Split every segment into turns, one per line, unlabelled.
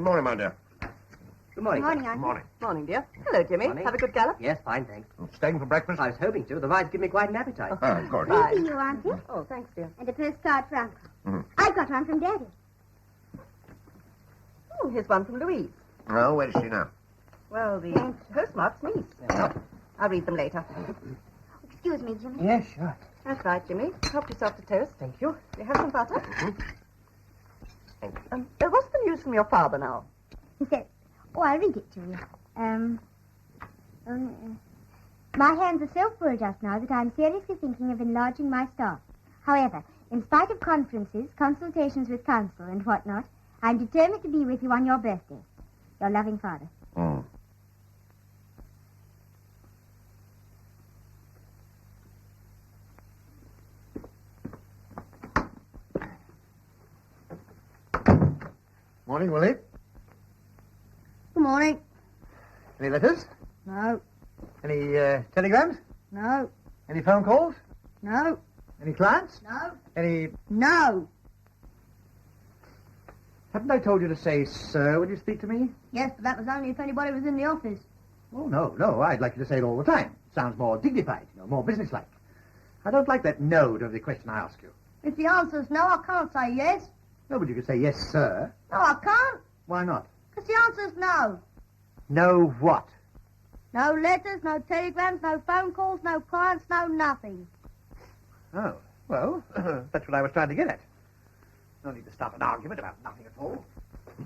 morning, my dear.
Good morning.
Morning,
sir.
Auntie.
Morning.
Morning, dear. Hello, Jimmy.
Morning.
Have a good gallop?
Yes, fine, thanks.
Staying for breakfast?
I was hoping to. The ride's given me quite an appetite.
Of course.
Right.
Thank you, Auntie.
Oh, thanks, dear.
And a postcard for Uncle.
Mhm.
I got one from Daddy.
Oh, here's one from Louise.
Oh, where is she now?
Well, the postmark's niece. I'll read them later.
Excuse me, Jimmy.
Yes, sure.
That's right, Jimmy. Help yourself to toast. Thank you. You have some butter? What's the news from your father now?
He said, I'll read it to you. My hands are so full just now that I'm seriously thinking of enlarging my staff. However, in spite of conferences, consultations with council and whatnot, I'm determined to be with you on your birthday. Your loving father.
Mm. Morning, Willie.
Good morning.
Any letters?
No,
Any telegrams?
no,
Any phone calls?
no,
Any clients?
no,
Any...
no.
Haven't I told you to say, sir, when you speak to me?
Yes, but that was only if anybody was in the office.
Oh, no. I'd like you to say it all the time. Sounds more dignified, more businesslike. I don't like that no to every question I ask you.
If the answer's no, I can't say yes.
No, but you could say yes, sir.
No, I can't,
Why not?
because the answer's no.
No what?
No letters, no telegrams, no phone calls, no clients, no nothing.
Oh, well, that's what I was trying to get at. No need to start an argument about nothing at all.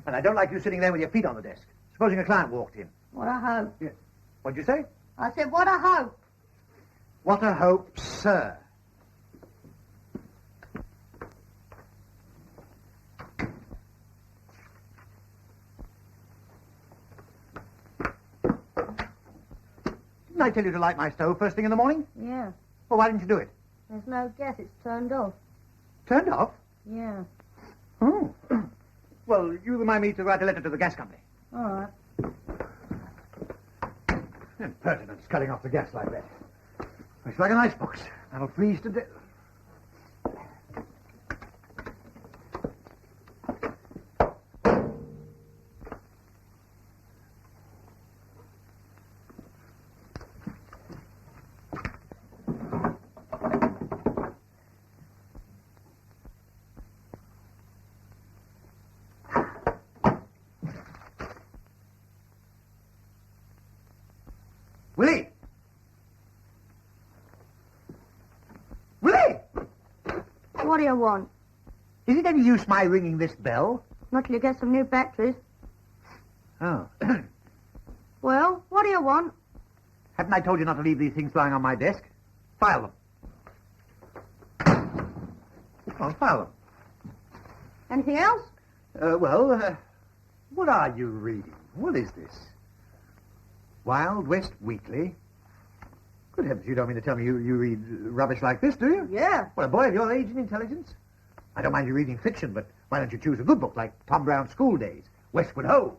And I don't like you sitting there with your feet on the desk. Supposing a client walked in.
What a hope.
Yeah. What'd you say?
I said, what a hope.
What a hope, sir. Didn't I tell you to light my stove first thing in the morning?
Yeah,
Well, why didn't you do it?
there's no gas, it's turned off.
Turned off?
Yeah,
Oh. Well, you remind me to write a letter to the gas company.
all right.
Impertinence, cutting off the gas like that. It's like an icebox. That'll freeze to death. Willie! Willie!
What do you want?
Is it any use my ringing this bell?
Not till you get some new batteries.
Oh.
Well, what do you want?
Haven't I told you not to leave these things lying on my desk? File them. Come on, file them.
Anything else?
What are you reading? What is this? Wild West Weekly? Good heavens, you don't mean to tell me you read rubbish like this, do you?
Yeah.
Well, a boy of your age and intelligence? I don't mind you reading fiction, but why don't you choose a good book like Tom Brown's School Days, Westward Ho?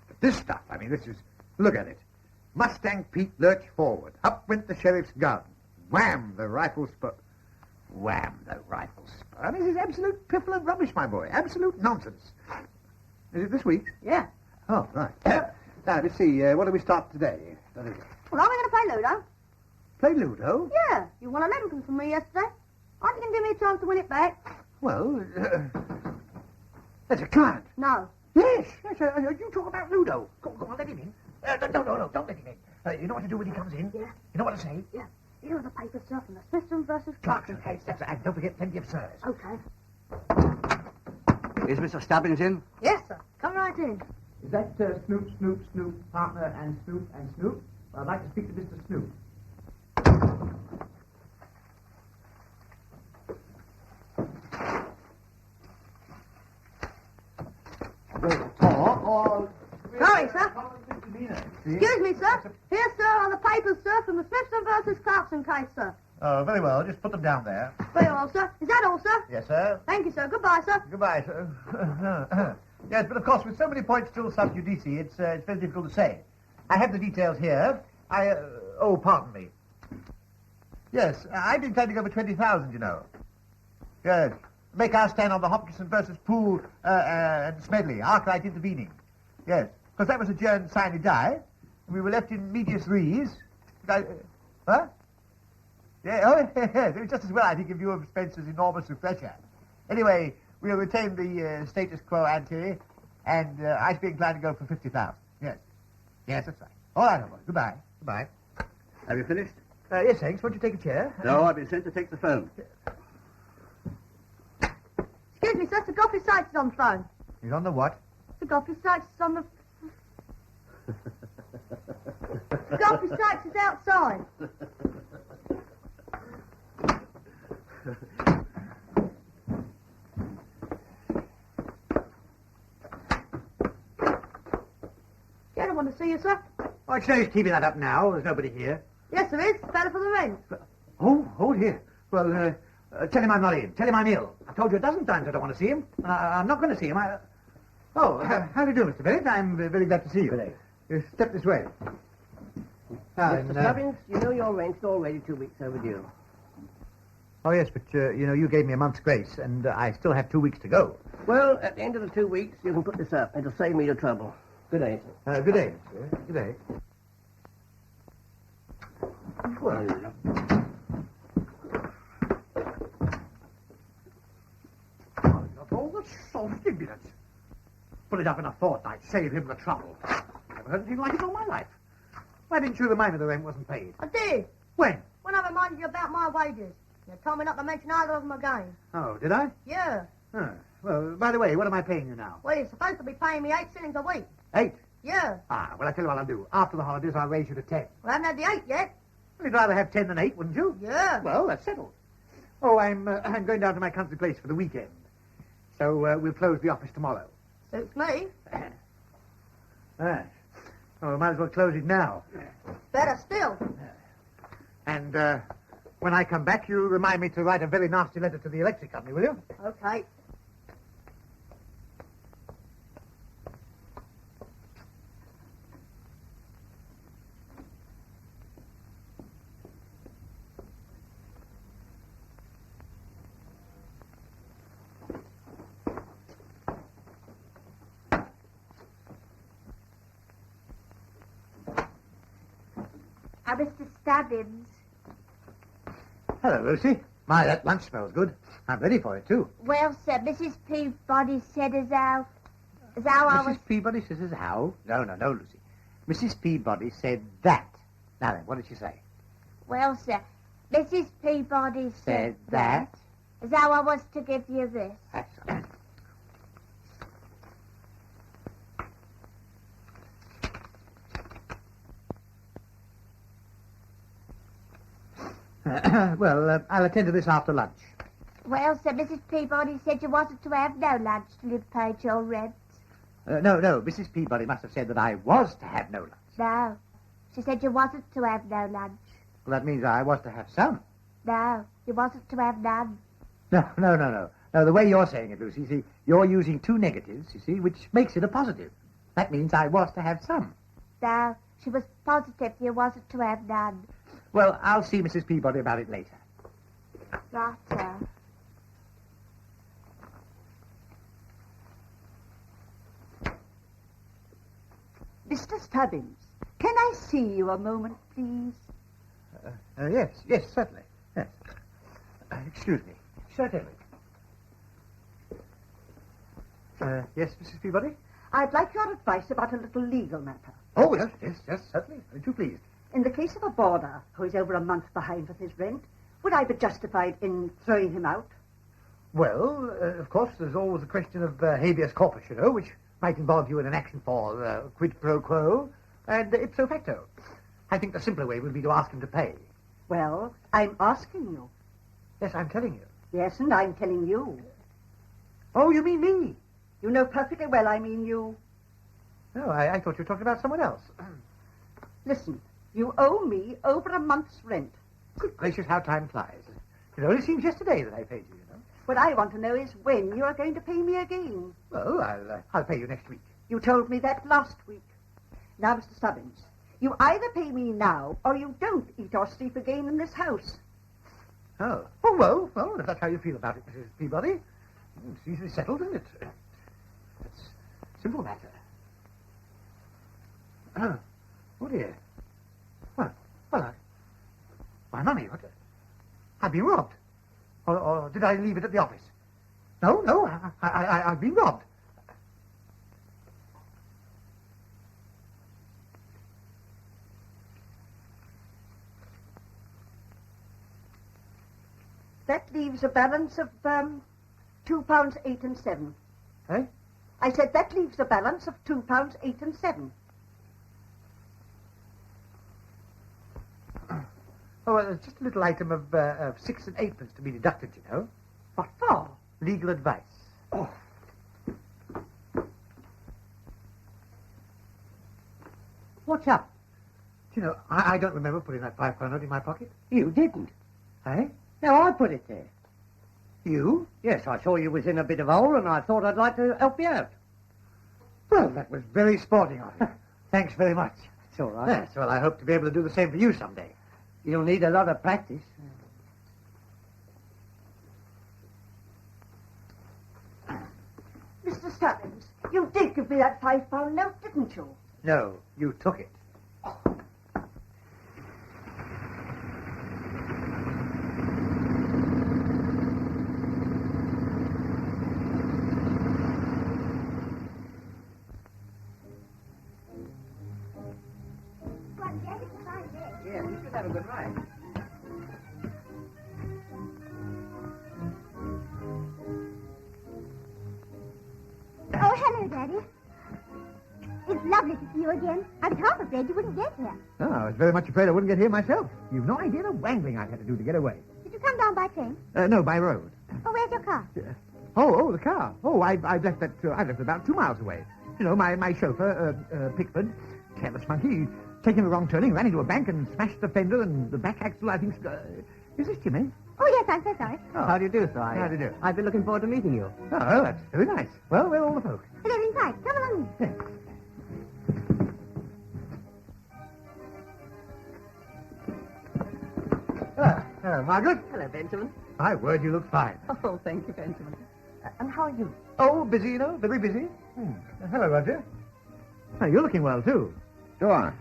But this stuff, I mean, this is... Look at it. Mustang Pete lurched forward. Up went the sheriff's gun. Wham, the rifle spur. Wham, the rifle spur. I mean, this is absolute piffle and rubbish, my boy. Absolute nonsense. Is it this week?
Yeah.
Oh, right. Now, let's see. What do we start today?
Well, are we going to play Ludo?
Play Ludo?
Yeah. You won 11 from me yesterday. Aren't you going to give me a chance to win it back?
Well, that's a client.
No.
Yes. You talk about Ludo. Go on, let him in. No, don't let him in. You know what to do when he comes in?
Yeah.
You know what to say?
Yeah. Here are the papers, sir, from the Smithson versus Clarkson case.
And don't forget plenty of sirs.
Okay.
Is Mr. Stubbins in?
Yes, sir. Come right in.
Is that Snoop, partner, and Snoop? Well, I'd like to speak to Mr. Snoop.
Sorry, sir. Excuse me, sir. Here, sir, are the papers, sir, from the Smithson versus Clarkson case, sir.
Oh, very well. Just put them down there.
Very well, sir. Is that all, sir?
Yes, sir.
Thank you, sir. Goodbye, sir.
Goodbye, sir. Yes, but of course, with so many points still sub judice, it's very difficult to say. I have the details here. Oh, pardon me. Yes, I've been trying to go for 20,000, you know. Yes. Make our stand on the Hopkinson versus Poole and Smedley, Arkwright intervening. Yes, because that was adjourned sine die, and we were left in medias res. Huh? Yeah, oh, yes, it was just as well, I think, in view of Spencer's enormous refresher. Anyway, we'll retain the status quo ante, and I should be inclined to go for 50,000. Yes. Yes, that's right. All right, old boy. Goodbye. Goodbye.
Have you finished?
Yes, thanks. Won't you take a chair?
No, I've been sent to take the phone.
Excuse me, sir. Sir Godfrey Sykes is on the phone.
He's on the what?
Sir Godfrey Sykes is on the... Sir Godfrey Sykes is outside. Yeah, I want to see you, sir.
Oh, it's no use keeping that up now. There's nobody here.
Yes, there is. Better for the rent.
Oh, hold here. Well, tell him I'm not in. Tell him I'm ill. I've told you a dozen times I don't want to see him. I'm not going to see him. How do you do, Mr. Bennett? I'm very glad to see you.
Good day.
Step this way.
Mr. Stubbins, you know your rent's already 2 weeks overdue.
Oh, yes, but, you gave me a month's grace, and I still have 2 weeks to go.
Well, at the end of the 2 weeks, you can put this up. It'll save me the trouble. Good day, sir.
Good day, sir. Good day. Well, not all the soft impudence. Put it up in a fortnight, save him the trouble. Never heard anything like it all my life. Why didn't you remind me the rent wasn't paid?
I did.
When?
When I reminded you about my wages. You told me not to mention either of them again.
Oh, did I?
Yeah.
Well, by the way, what am I paying you now?
Well, you're supposed to be paying me 8 shillings a week.
8?
Yeah.
Well, I tell you what I'll do. After the holidays, I'll raise you to 10.
Well, I haven't had the 8 yet.
Well, you'd rather have 10 than 8, wouldn't you?
Yeah.
Well, that's settled. Oh, I'm going down to my country place for the weekend. So we'll close the office tomorrow.
Suits me.
Right. Oh, we might as well close it now.
Better still.
And when I come back, you remind me to write a very nasty letter to the electric company, will you?
Okay.
Mr. Stubbins.
Hello, Lucy. My, that lunch smells good. I'm ready for it, too.
Well, sir, Mrs. Peabody said as how I was...
Mrs. Peabody says as how? No, Lucy. Mrs. Peabody said that. Now then, what did she say?
Well, sir, Mrs. Peabody said that as how I was to give you this.
Excellent. Well, I'll attend to this after lunch.
Well, sir, Mrs. Peabody said you wasn't to have no lunch till you'd paid your rent.
No, Mrs. Peabody must have said that I was to have no lunch.
No. She said you wasn't to have no lunch.
Well, that means I was to have some.
No, you wasn't to have none.
No. No, the way you're saying it, Lucy, see, you're using two negatives, you see, which makes it a positive. That means I was to have some.
No, she was positive you wasn't to have none.
Well, I'll see Mrs. Peabody about it later.
Right, sir.
Mr. Stubbins, can I see you a moment, please?
Yes, certainly. Yes. Excuse me. Certainly. Yes, Mrs. Peabody?
I'd like your advice about a little legal matter.
Oh, yes, certainly. Only too pleased.
In the case of a boarder who is over a month behind with his rent, would I be justified in throwing him out?
Well, of course, there's always the question of habeas corpus, you know, which might involve you in an action for quid pro quo and ipso facto. I think the simpler way would be to ask him to pay.
Well, I'm asking you.
Yes, I'm telling you.
Yes, and I'm telling you.
Oh, you mean me?
You know perfectly well I mean you.
No, I thought you were talking about someone else.
Listen, you owe me over a month's rent.
Good gracious, how time flies. It only seems yesterday that I paid you, you know.
What I want to know is when you are going to pay me again.
Well, I'll pay you next week.
You told me that last week. Now, Mr. Stubbins, you either pay me now or you don't eat or sleep again in this house.
Oh, well, if that's how you feel about it, Mrs. Peabody, it's easily settled, isn't it? It's a simple matter. Oh, dear. Why, Mummy, what? I've been robbed. Or did I leave it at the office? No, I've been robbed.
That leaves a balance of £2 8 7.
Eh?
I said that leaves a balance of £2 8 7.
Oh, it's just a little item of 6 and 8 pence to be deducted, you know.
What for?
Legal advice.
Oh. What's up?
Do you know, I don't remember putting that £5 note in my pocket.
You didn't.
Eh?
No, I put it there.
You?
Yes, I saw you was in a bit of a hole and I thought I'd like to help you out.
Well, that was very sporting of you. Thanks very much.
It's all right.
Yes, well, I hope to be able to do the same for you someday.
You'll need a lot of practice.
Mr. Stubbins, you did give me that £5 note, didn't you?
No, you took it.
Yeah, you should have a good ride.
Oh, hello, Daddy. It's lovely to see you again. I was half afraid you wouldn't get here.
Oh, I was very much afraid I wouldn't get here myself. You've no idea the wangling I had to do to get away.
Did you come down by train?
No, by road.
Oh, where's your car?
The car. Oh, I've left it about 2 miles away. You know, my chauffeur, Pickford, careless monkey, taking a wrong turning, ran into a bank and smashed the fender and the back axle, I think. Is this Jimmy?
Oh, yes, I'm so sorry.
Oh.
How do you do, sir?
How do you do?
I've been looking forward to meeting you.
Oh, that's very nice. Well, where are all the folk?
They're inside. Come along.
Yes. Hello, Margaret.
Hello, Benjamin.
My word, you look fine.
Oh, thank you, Benjamin. And how are you?
Oh, busy, you know, very busy. Hello, Roger. Oh, you're looking well, too.
Do I?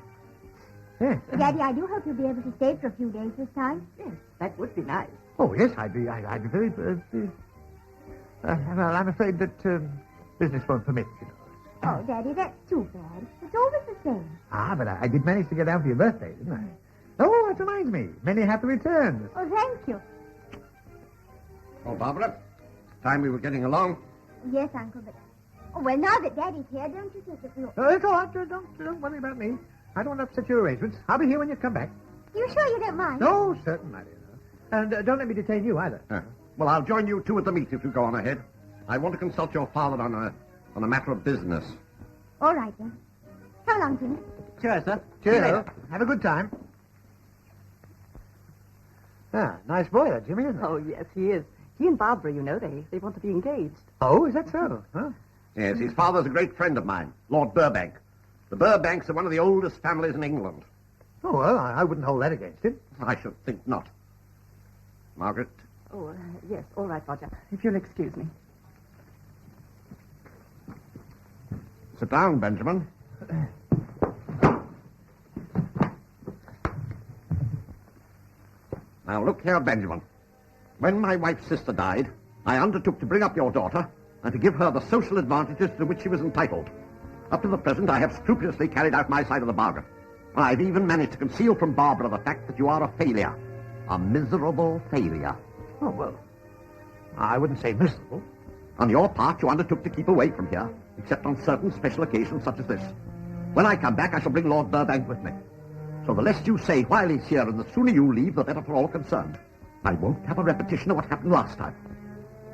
Yes.
Daddy, I do hope you'll be able to stay for a few days this time.
Yes, that would be nice.
Oh, yes, I'd be very... well, I'm afraid that business won't permit, you know.
Oh, Daddy, that's too bad. It's always the same.
Ah, but I did manage to get down for your birthday, didn't I? Oh, that reminds me. Many happy returns.
Oh, thank you.
Oh, Barbara, time we were getting along.
Yes, Uncle, but... Oh, well, now that Daddy's here, don't you think that we'll...
Oh, it's all right. Don't worry about me. I don't want to upset your arrangements. I'll be here when you come back.
You sure you don't mind?
No, certainly. And don't let me detain you either.
Well, I'll join you two at the meet if you go on ahead. I want to consult your father on a matter of business.
All right, then. Come along, Jimmy.
Sure, sir.
Cheerio. Have a good time. Ah, nice boy, that Jimmy, isn't it?
Oh, yes, he is. He and Barbara, you know, they want to be engaged.
Oh, is that so? Huh?
Yes, his father's a great friend of mine, Lord Burbank. The Burbanks are one of the oldest families in England.
Oh, well, I wouldn't hold that against him.
I should think not. Margaret,
Oh, yes, all right, Roger. If you'll excuse me.
sit down, Benjamin. Now, look here, Benjamin. When my wife's sister died, I undertook to bring up your daughter and to give her the social advantages to which she was entitled. Up to the present, I have scrupulously carried out my side of the bargain. I've even managed to conceal from Barbara the fact that you are a failure. A miserable failure.
Oh, well, I wouldn't say miserable.
On your part, you undertook to keep away from here, except on certain special occasions such as this. When I come back, I shall bring Lord Burbank with me. So the less you say while he's here and the sooner you leave, the better for all concerned. I won't have a repetition of what happened last time.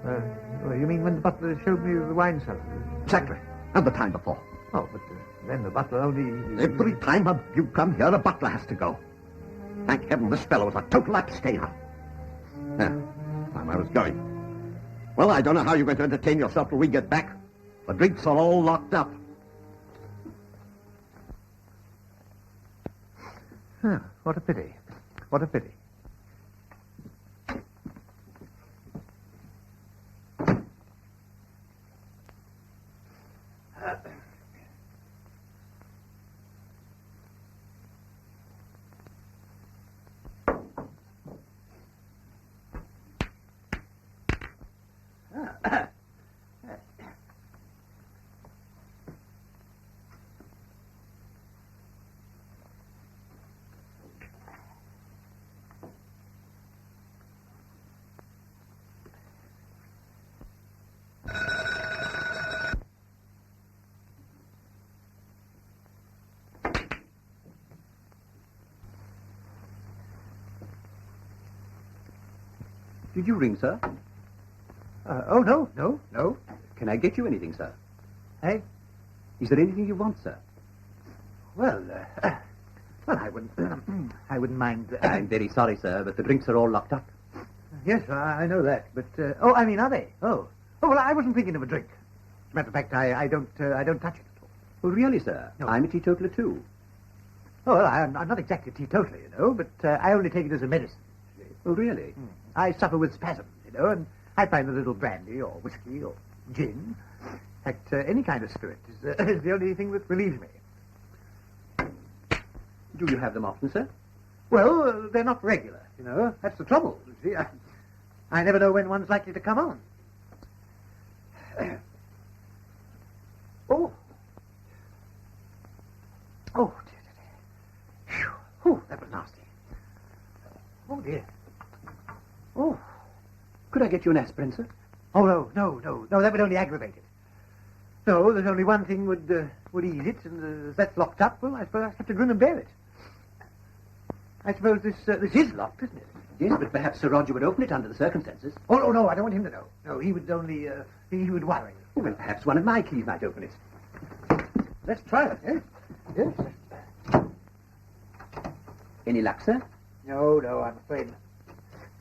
You mean when the butler showed me the wine cellar?
Exactly. And the time before.
Oh, but then the butler only...
Every time you come here, a butler has to go. Thank heaven this fellow is a total abstainer. Time I was going. Well, I don't know how you're going to entertain yourself till we get back. The drinks are all locked up.
Huh, what a pity. What a pity.
Did you ring, sir?
Oh, no.
Can I get you anything, sir?
Eh?
Is there anything you want, sir?
Well, I wouldn't, I wouldn't mind.
I'm very sorry, sir, but the drinks are all locked up.
Yes, I know that, but are they? Oh, well, I wasn't thinking of a drink. As a matter of fact, I don't touch it at all.
Oh, really, sir?
No.
I'm a teetotaler, too.
Oh, well, I'm not exactly teetotaler, but I only take it as a medicine.
Oh, really?
I suffer with spasms, and I find a little brandy or whiskey or gin, in fact, any kind of spirit is the only thing that relieves me.
Do you have them often, sir?
Well, they're not regular, That's the trouble, you see. I never know when one's likely to come on. Oh, dear. Phew. Oh, that was nasty. Oh, dear. Oh.
Could I get you an aspirin, sir?
Oh, no, that would only aggravate it. No, there's only one thing would ease it, and as that's locked up, well, I suppose I have to grin and bear it. I suppose this is locked, isn't it?
Yes, but perhaps Sir Roger would open it under the circumstances.
Oh, no, I don't want him to know. No, he would only, he would worry.
Well, perhaps one of my keys might open it.
Let's try it, eh? Yes.
Any luck, sir?
No, I'm afraid not.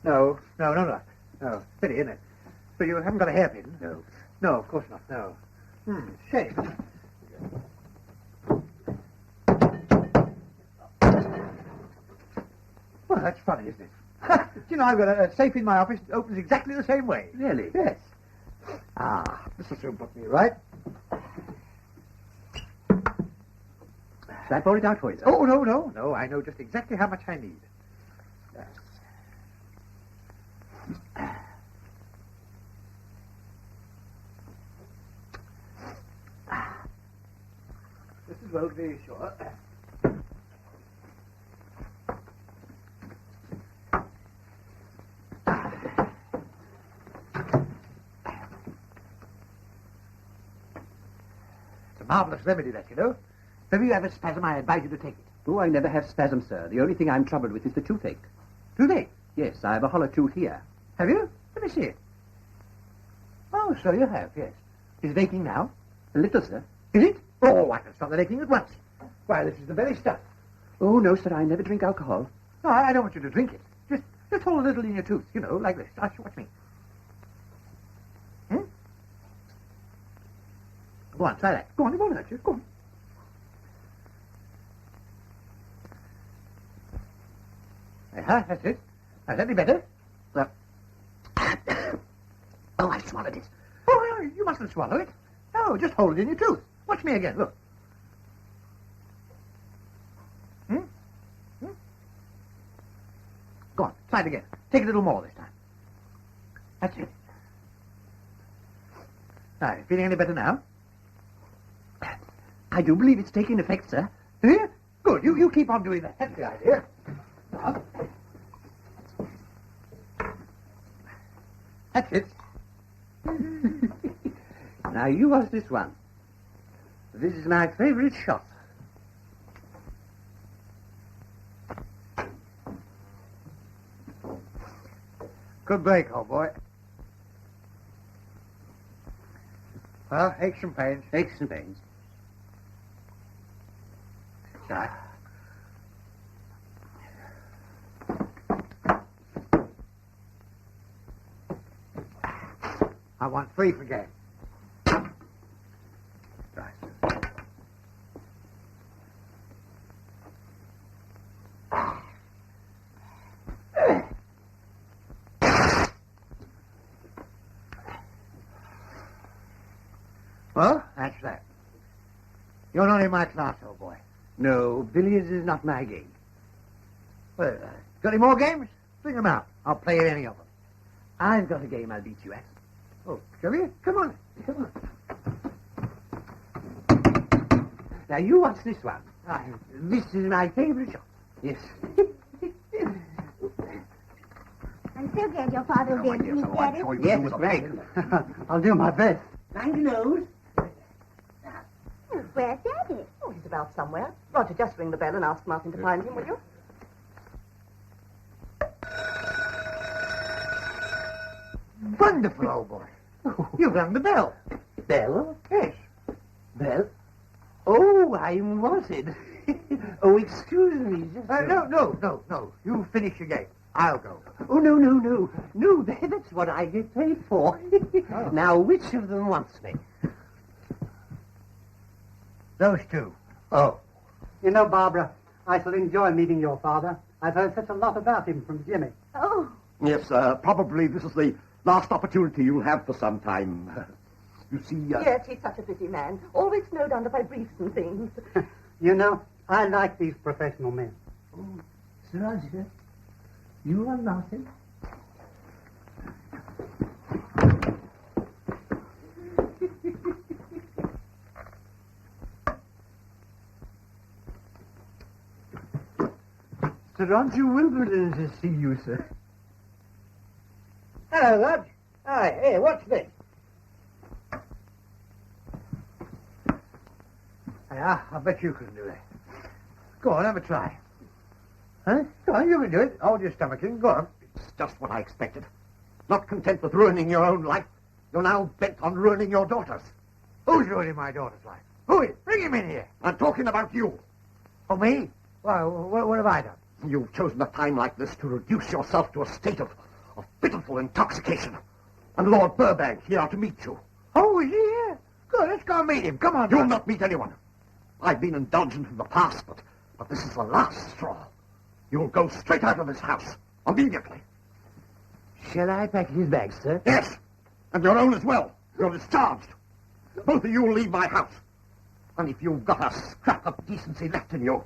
No. Pity, isn't it? So you haven't got a hairpin?
No.
No, of course not, no. Shame. Well, that's funny, isn't it? I've got a safe in my office that opens exactly the same way.
Really?
Yes. This will soon put me right.
Shall I pour it out for you, sir?
Oh, no. I know just exactly how much I need. Yes. This is well, be sure. It's a marvellous remedy, that, If you have a spasm, I advise you to take it.
Oh, I never have spasms, sir. The only thing I'm troubled with is the toothache.
Toothache?
Yes, I have a hollow tooth here.
Have you? Let me see it. Oh, so you have, yes. Is it aching now?
A little, sir.
Is it? Oh, I can stop the aching at once. Why, this is the very stuff.
Oh, no, sir, I never drink alcohol.
No, I don't want you to drink it. Just hold a little in your tooth, like this. Watch me. Go on, try that. Go on, you won't hurt you. Go on. That's it. That's any better?
Oh, I swallowed it.
Oh, no, you mustn't swallow it. No, just hold it in your tooth. Watch me again, look. Go on, try it again. Take a little more this time. That's it. Now, feeling any better now?
I do believe it's taking effect, sir.
Do you? Good, you keep on doing that. That's the idea. Now. That's it.
Now, you watch this one. This is my favorite shot.
Good break, old boy. Well, aches and pains.
Aches and pains.
Right. I want 3 for game. Right. Well, that's that. You're not in my class, old boy.
No, billiards is not my game.
Well, got any more games? Bring them out. I'll play at any of them.
I've got a game I'll beat you at.
Oh, shall we? Come on.
Now, you watch this one. This is my favorite shot. Yes.
I'm so glad your father did, Miss Daddy.
Yes, right. I'll do my best. Mind your nose.
Where's Daddy?
Oh, he's about somewhere. Roger, just ring the bell and ask Martin to find him, will you?
Wonderful, old boy. You've rung the bell.
Bell?
Yes.
Bell? Oh, I'm wanted. Oh, excuse me.
No. You finish your game. I'll go.
Oh, no. No, that's what I get paid for. Now, which of them wants me?
Those two.
Oh.
You know, Barbara, I shall enjoy meeting your father. I've heard such a lot about him from Jimmy.
Oh,
Yes, probably this is the last opportunity you'll have for some time. You see,
Yes, he's such a busy man. Always snowed under by briefs and things.
You know, I like these professional men.
Sir Roger, you are nothing.
Sir Roger Wimbledon to see you, sir.
Hello, Rog. Hi, here, what's this? Yeah, I bet you can do that. Go on, have a try. Huh? Go on, you can do it. Hold your stomach in. Go on.
it's just what I expected. Not content with ruining your own life, you're now bent on ruining your daughter's.
Who's ruining my daughter's life? Who is? Bring him in here.
I'm talking about you.
Oh, me? Well, what have I done?
You've chosen a time like this to reduce yourself to a state of pitiful intoxication. And Lord Burbank here to meet you.
Oh, is he here? Good, let's go meet him. Come on.
You'll
Rog.
not meet anyone. I've been indulgent in the past, but this is the last straw. You'll go straight out of this house, immediately.
Shall I pack his bag, sir?
Yes, and your own as well. You're discharged. Both of you will leave my house. And if you've got a scrap of decency left in you,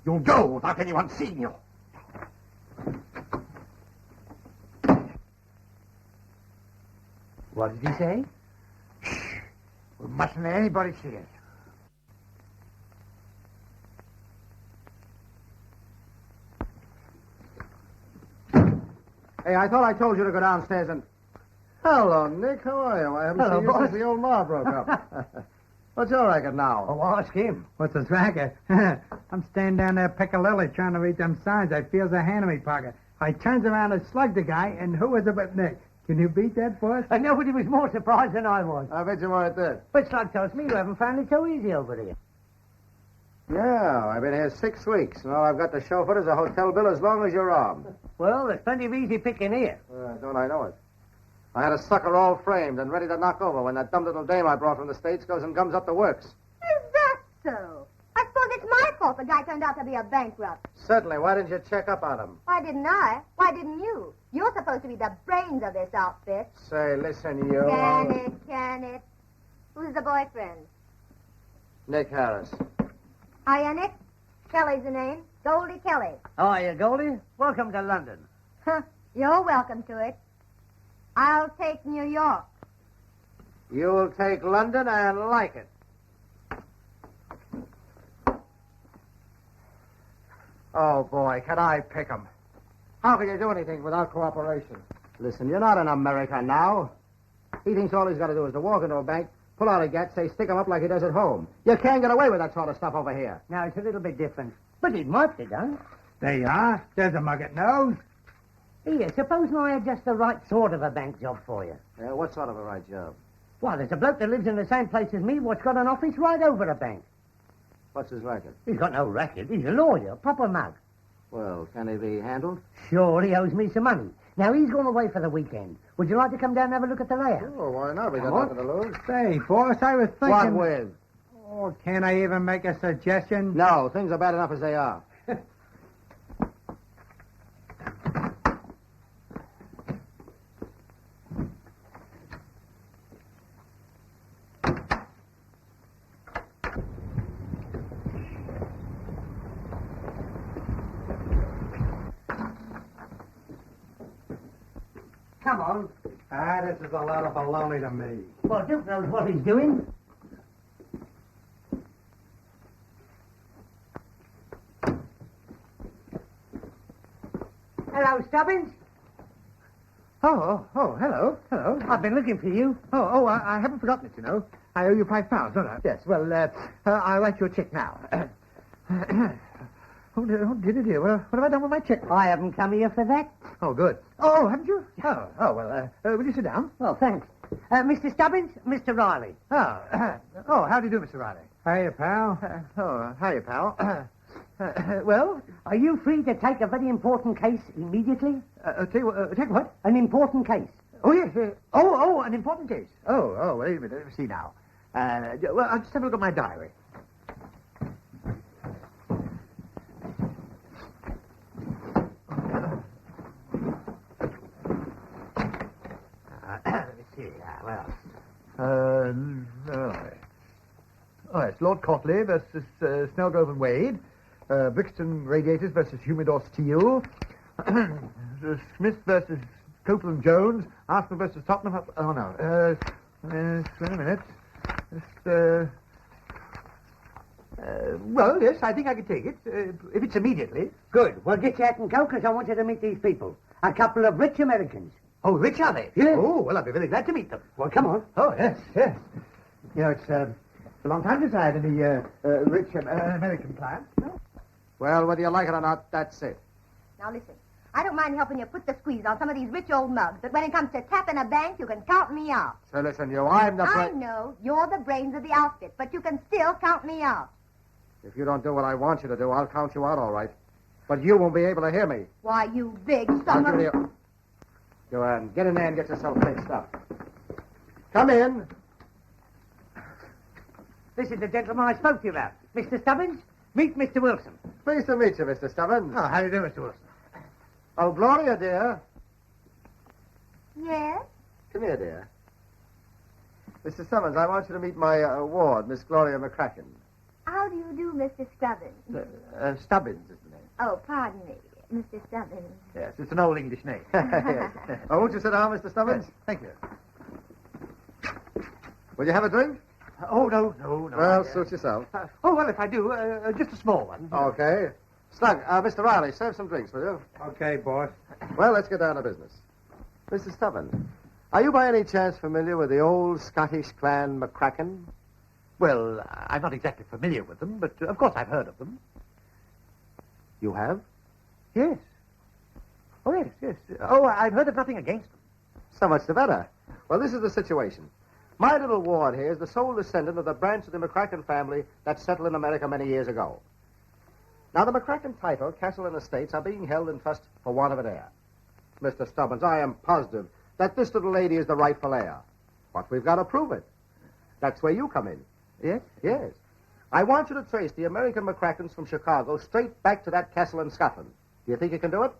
you'll go without anyone seeing you.
What did he say?
We mustn't let anybody see us.
Hey, I thought I told you to go downstairs and... Hello, Nick. How are you? I haven't
Hello,
seen you
boss.
since the old Ma broke up. What's your racket now?
Oh, ask him.
What's this racket? I'm standing down there Piccadilly trying to read them signs. I feels a hand in me pocket. I turns around and slugged the guy, and who was it but Nick? Can you beat that, boss?
And nobody was more surprised than I was.
I bet you weren't there.
But Slug tells me you haven't found it so easy over here.
Yeah, I've been here 6 weeks, and all I've got to show for it is a hotel bill as long as your arm.
Well, there's plenty of easy picking here.
Don't I know it? I had a sucker all framed and ready to knock over when that dumb little dame I brought from the States goes and gums up the works.
Is that so? I suppose it's my fault the guy turned out to be a bankrupt.
Certainly. Why didn't you check up on him?
Why didn't I? Why didn't you? You're supposed to be the brains of this outfit.
Say, listen, you...
Can it? Who's the boyfriend?
Nick Harris.
Hiya, Nick. Kelly's the name. Goldie Kelly.
How are you, Goldie? Welcome to London.
Huh. You're welcome to it. I'll take New York.
You'll take London and like it. Oh, boy, can I pick 'em? How can you do anything without cooperation? Listen, you're not in America now. He thinks all he's got to do is to walk into a bank, pull out a gat, say, stick 'em up like he does at home. You can't get away with that sort of stuff over here.
Now, it's a little bit different. But it might be done.
There you are. There's a mug at nose.
Here, supposing I had just the right sort of a bank job for you.
Yeah, what sort of a right job?
Well, there's a bloke that lives in the same place as me what's got an office right over a bank.
What's his racket?
He's got no racket. He's a lawyer, proper mug.
Well, can he be handled?
Sure, he owes me some money. Now, he's going away for the weekend. Would you like to come down and have a look at the layout?
Oh, why not? We got
Come on.
nothing to lose.
Say, boss, I was thinking...
What with?
Oh, can't I even make a suggestion?
No, things are bad enough as they are.
Come on.
This is a lot of baloney to me.
Well, Duke knows what he's doing. Hello, Stubbins.
Oh, hello.
I've been looking for you.
I haven't forgotten it, you know. I owe you £5, don't I? Yes, well, I'll write you a check now. Oh, dear. Well, what have I done with my check?
I haven't come here for that.
Oh, good. Oh, haven't you? Well, will you sit down?
Well, thanks. Mr. Stubbins, Mr. Riley.
How do you do, Mr. Riley?
Hiya, pal.
Hiya, pal.
Well, are you free to take a very important case immediately?
Take what?
An important case.
Oh, yes. An important case. Wait a minute. Let me see now. Well, I'll just have a look at my diary. Let me see. It's Lord Cotley versus Snellgrove and Wade. Brixton Radiators versus Humidor Steel. Smith versus Copeland Jones. Arsenal versus Tottenham. Oh, no. Wait a minute. Well, yes, I think I can take it. If it's immediately.
Good. Well, get your hat and go, because I want you to meet these people. A couple of rich Americans.
Oh, rich are they?
Yes.
Oh, well, I'll be very glad to meet them.
Well, come on.
Oh, yes. You know, it's a long time since I had any rich American clients. No?
Well, whether you like it or not, that's it.
Now, listen. I don't mind helping you put the squeeze on some of these rich old mugs, but when it comes to tapping a bank, you can count me out.
So listen, I'm the...
I know. You're the brains of the outfit, but you can still count me out.
If you don't do what I want you to do, I'll count you out all right. But you won't be able to hear me.
Why, you big
I'll
son
give
of...
you... Joanne, get in there and get yourself fixed up. Come in.
This is the gentleman I spoke to you about. Mr. Stubbins, meet Mr. Wilson.
Pleased to meet you, Mr. Stubbins.
Oh, how do you do, Mr. Wilson?
Oh, Gloria, dear.
Yes?
Come here, dear. Mr. Stubbins, I want you to meet my ward, Miss Gloria McCracken.
How do you do, Mr. Stubbins?
Stubbins is the name.
Oh, pardon me, Mr. Stubbins.
Yes, it's an old English name.
Yes. Oh, won't you sit down, Mr. Stubbins?
Yes, thank you.
Will you have a drink?
Oh, no.
Well, suit yourself.
Well, if I do, just a small one.
Okay. Slug, Mr. Riley, serve some drinks, will you?
Okay, boss.
Well, let's get down to business. Mr. Stubbins, are you by any chance familiar with the old Scottish clan McCracken?
Well, I'm not exactly familiar with them, but of course I've heard of them.
You have?
Yes. Oh, yes. Oh, I've heard of nothing against them.
So much the better. Well, this is the situation. My little ward here is the sole descendant of the branch of the McCracken family that settled in America many years ago. Now, the McCracken title, castle, and estates are being held in trust for want of an heir. Mr. Stubbins, I am positive that this little lady is the rightful heir. But we've got to prove it. That's where you come in.
Yes?
Yes. I want you to trace the American McCrackens from Chicago straight back to that castle in Scotland. Do you think you can do it?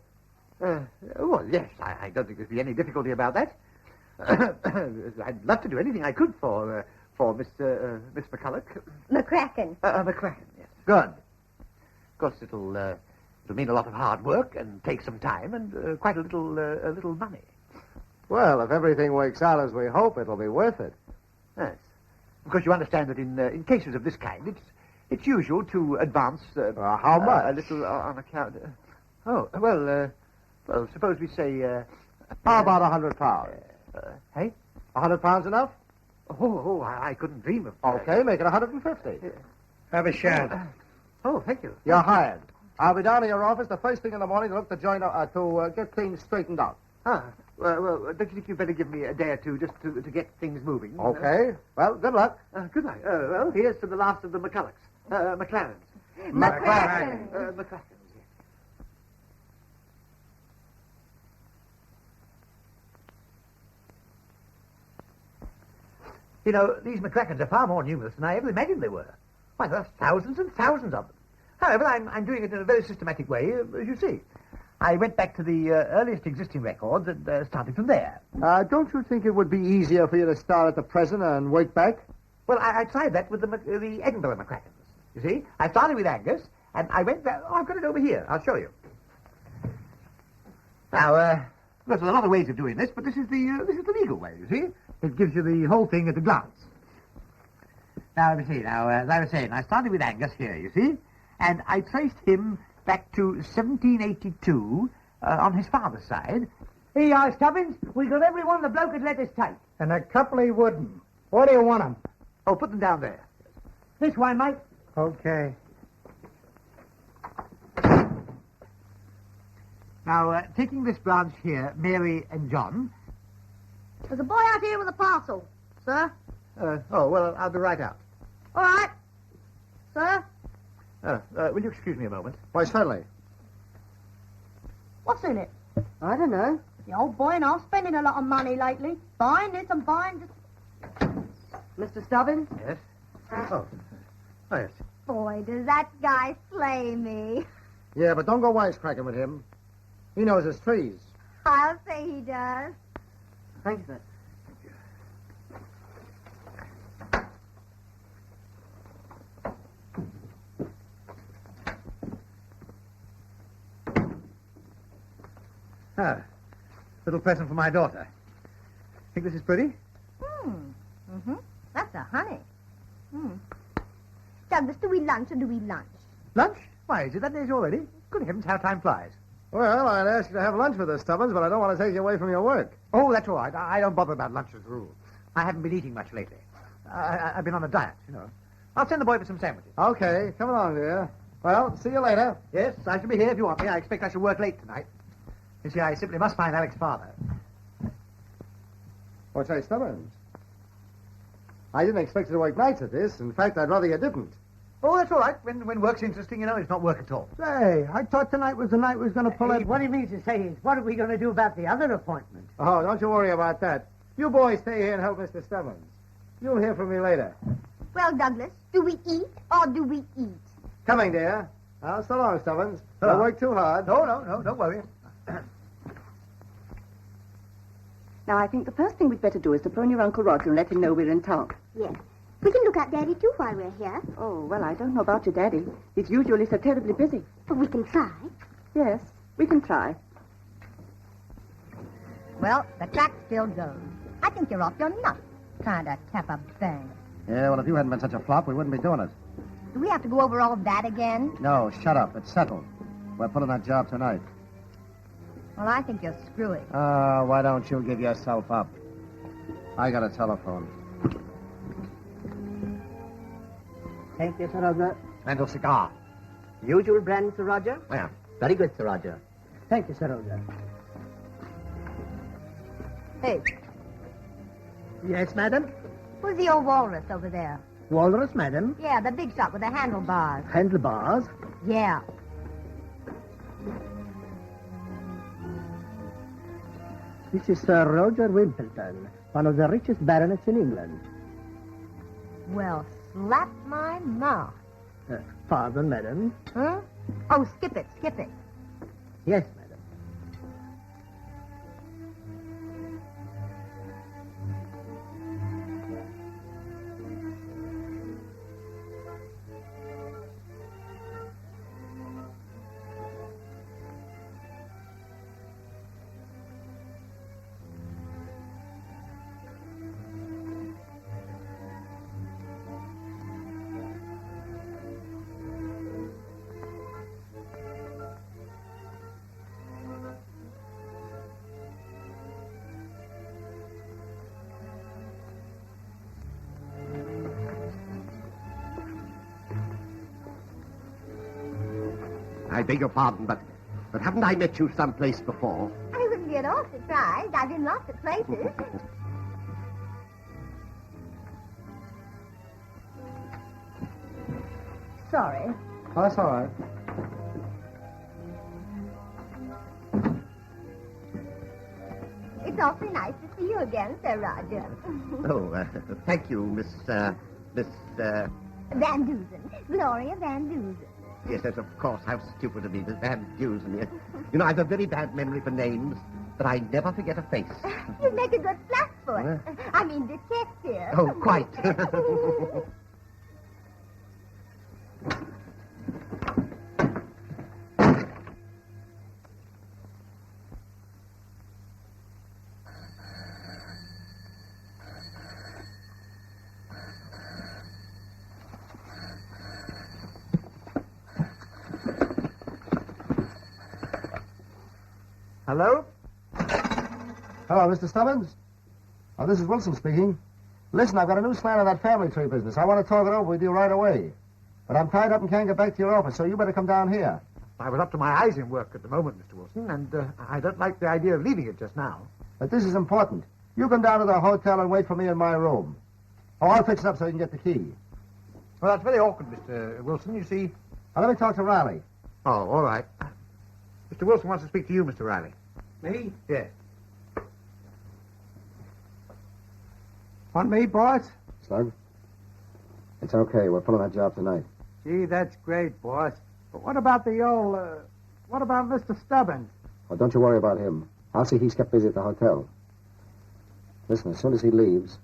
Well, yes. I don't think there'd be any difficulty about that. I'd love to do anything I could for Miss McCulloch.
McCracken.
McCracken, yes. Good. Of course, it'll mean a lot of hard work and take some time and quite a little money.
Well, if everything works out as we hope, it'll be worth it.
Yes. Of course, you understand that in cases of this kind, it's usual to advance...
how much?
A little on account... well, suppose we say...
How about £100?
Hey?
£100 enough?
Oh, I couldn't dream of...
Okay, make it 150.
Have a shot.
Oh, thank you.
You're hired. I'll be down at your office the first thing in the morning to look to join to get things straightened out.
Well, don't you think you'd better give me a day or two just to get things moving?
Okay. Well, good luck.
Good night. Well, here's to the last of the McCullochs. McLarens.
McCracken.
McCrackens, yes. You know, these McCrackens are far more numerous than I ever imagined they were. Why, there are thousands and thousands of them. However, I'm doing it in a very systematic way, as you see. I went back to the earliest existing records and started from there.
Don't you think it would be easier for you to start at the present and work back?
Well, I tried that with the Edinburgh McCrackens. You see, I started with Angus, and I went back... Oh, I've got it over here. I'll show you. Now, there's a lot of ways of doing this, but this is the legal way, you see. It gives you the whole thing at a glance. Now, let me see. Now, as I was saying, I started with Angus here, you see, and I traced him back to 1782 on his father's side.
Here you are, Stubbins. We got every one the bloke had let us take.
And a couple he wouldn't. What do you want him?
Oh, put them down there.
This way, mate.
Okay.
Now, taking this branch here, Mary and John.
There's a boy out here with a parcel, sir.
Well, I'll be right out.
All right. Sir,
Will you excuse me a moment?
Why, certainly.
what's in it?
I don't know.
The old boy and I'm spending a lot of money lately. Buying this and buying this.
Mr. Stubbins?
Yes? Oh, yes.
Boy, does that guy slay me.
Yeah, but don't go wisecracking with him. He knows his trees.
I'll say he does.
Thank you, sir.
Ah, little present for my daughter. Think this is pretty?
That's a honey. Douglas, do we lunch or do we lunch?
Lunch? Why, is it that age already? Good heavens, how time flies.
Well, I'd ask you to have lunch with us, Stubbins, but I don't want to take you away from your work.
Oh, that's all right. I don't bother about lunch as a rule. I haven't been eating much lately. I've been on a diet, you know. I'll send the boy for some sandwiches.
Okay, come along, dear. Well, see you later.
Yes, I shall be here if you want me. I expect I shall work late tonight. You see, I simply must find Alec's father.
What's that, Stubbins? I didn't expect you to work nights at this. In fact, I'd rather you didn't.
Oh, that's all right. When work's interesting, you know, it's not work at all.
Say, I thought tonight was the night we was going to pull
Hey,
that...
what he means to say is, what are we going to do about the other appointment?
Oh, don't you worry about that. You boys stay here and help Mr. Stubbins. You'll hear from me later.
Well, Douglas, do we eat or do we eat?
Coming, dear. So long, Stubbins.
So
Don't
long.
work too hard.
No, don't worry.
Now, I think the first thing we'd better do is to phone your Uncle Roger and let him know we're in town.
Yes. We can look at Daddy, too, while we're here.
Oh, well, I don't know about your daddy. He's usually so terribly busy.
But we can try.
Yes, we can try.
Well, the track still goes. I think you're off your nut. Trying to tap a bang.
Yeah, well, if you hadn't been such a flop, we wouldn't be doing it.
Do we have to go over all that again?
No, shut up. It's settled. We're pulling that job tonight.
Well, I think you're screwy.
Why don't you give yourself up? I got a telephone.
Thank you, Sir Roger.
And a cigar.
Usual brand, Sir Roger?
Yeah.
Very good, Sir Roger. Thank you, Sir Roger.
Hey,
Yes, madam?
who's the old walrus over there?
Walrus, madam?
Yeah, the big shot with the handlebars.
Handlebars?
Yeah.
This is Sir Roger Wimpleton, one of the richest baronets in England.
Well, slap my mouth.
Pardon, madam?
Huh? Oh, skip it.
Yes, madam.
I beg your pardon, but haven't I met you someplace before?
I wouldn't be at all surprised. I've been lots of places.
Sorry.
Oh, that's all right.
It's awfully nice to see you again, Sir Roger.
Oh, thank you, Miss...
Van Dusen. Gloria Van Dusen.
Yes, of course. How stupid of me, Miss Van Dusen. You know, I've a very bad memory for names, but I never forget a face.
You make a good flatfoot. I mean, detective.
Oh, quite.
Hello?
Hello, Mr. Stubbins. Oh, this is Wilson speaking. Listen, I've got a new slant on that family tree business. I want to talk it over with you right away. But I'm tied up and can't get back to your office, so you better come down here.
I was up to my eyes in work at the moment, Mr. Wilson, and I don't like the idea of leaving it just now.
But this is important. You come down to the hotel and wait for me in my room. Oh, I'll fix it up so you can get the key.
Well, that's very awkward, Mr. Wilson, you see.
Now, let me talk to Riley.
Oh, all right. Mr. Wilson wants to speak to you, Mr. Riley.
Me?
Yes.
Want me, boss?
Slug? It's okay. We're pulling that job tonight.
Gee, that's great, boss. But what about the old, what about Mr. Stubbins?
Well, don't you worry about him. I'll see he's kept busy at the hotel. Listen, as soon as he leaves,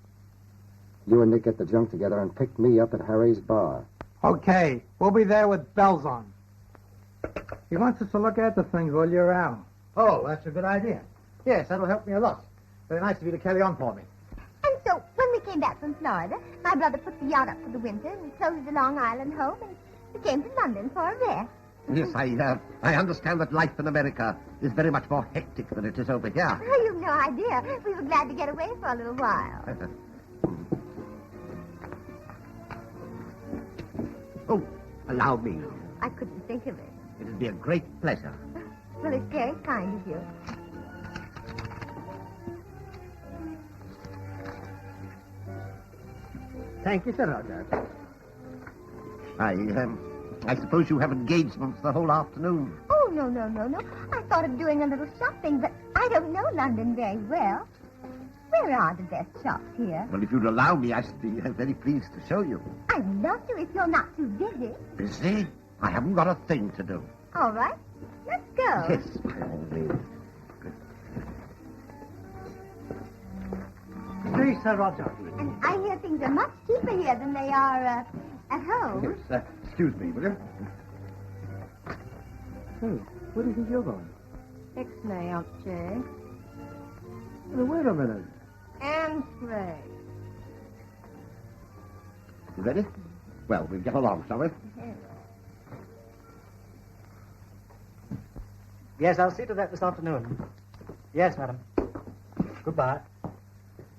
you and Nick get the junk together and pick me up at Harry's bar.
Okay, we'll be there with bells on. He wants us to look at the things while you're out.
Oh, that's a good idea. Yes, that'll help me a lot. Very nice of you to carry on for me.
And so, when we came back from Florida, my brother put the yacht up for the winter and closed the Long Island home, and we came to London for a rest.
Yes, I understand that life in America is very much more hectic than it is over here.
Oh, you've no idea. We were glad to get away for a little while.
Oh, allow me.
I couldn't think of it.
It'd be a great pleasure.
Well, it's very kind of you.
Thank you, Sir Roger.
I suppose you have engagements the whole afternoon.
Oh, no. I thought of doing a little shopping, but I don't know London very well. Where are the best shops here?
Well, if you'd allow me, I should be very pleased to show you.
I'd love to if you're not too busy.
Busy? I haven't got a thing to do.
All right, let's go.
Yes, by all means.
Please, Sir Roger.
And I hear things are much cheaper here than they are at home.
Yes, excuse me, will you?
Hey, where do you think you're going?
X-ray, Aunt Jay.
Well, wait a minute.
And Ray.
You ready? Well, we'll get along, shall we?
Yes, I'll see to that this afternoon. Yes, madam. Goodbye.